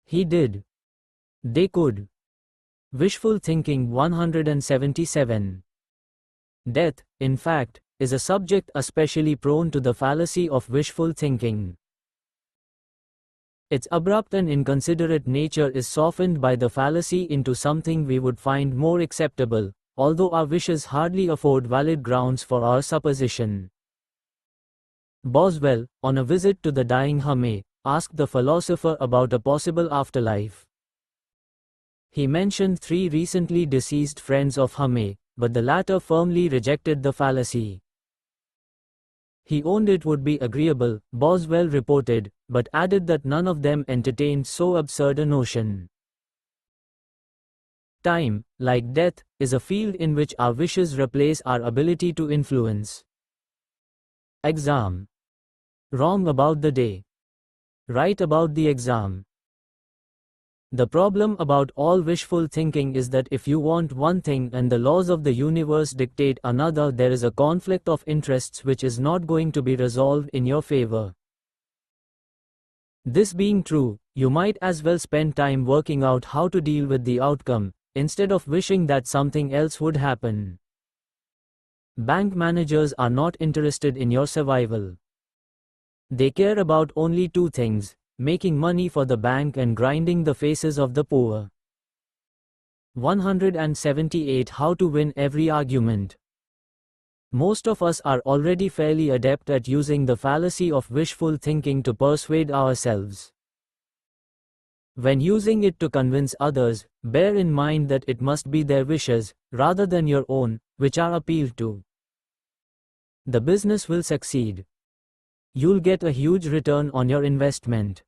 He did. They could. Wishful thinking 177. Death, in fact, is a subject especially prone to the fallacy of wishful thinking. Its abrupt and inconsiderate nature is softened by the fallacy into something we would find more acceptable, although our wishes hardly afford valid grounds for our supposition. Boswell, on a visit to the dying Hume, asked the philosopher about a possible afterlife. He mentioned 3 recently deceased friends of Hume, but the latter firmly rejected the fallacy. He owned it would be agreeable, Boswell reported, but added that none of them entertained so absurd a notion. Time, like death, is a field in which our wishes replace our ability to influence. Exam. Wrong about the day. Right about the exam. The problem about all wishful thinking is that if you want one thing and the laws of the universe dictate another, there is a conflict of interests which is not going to be resolved in your favor. This being true, you might as well spend time working out how to deal with the outcome, instead of wishing that something else would happen. Bank managers are not interested in your survival. They care about only 2 things: making money for the bank and grinding the faces of the poor. 178 How to win every argument. Most of us are already fairly adept at using the fallacy of wishful thinking to persuade ourselves. When using it to convince others, bear in mind that it must be their wishes, rather than your own, which are appealed to. The business will succeed. You'll get a huge return on your investment.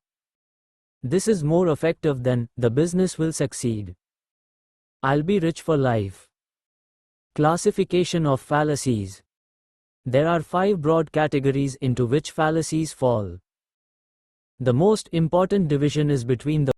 This is more effective than the business will succeed. I'll be rich for life. Classification of fallacies. There are 5 broad categories into which fallacies fall. The most important division is between the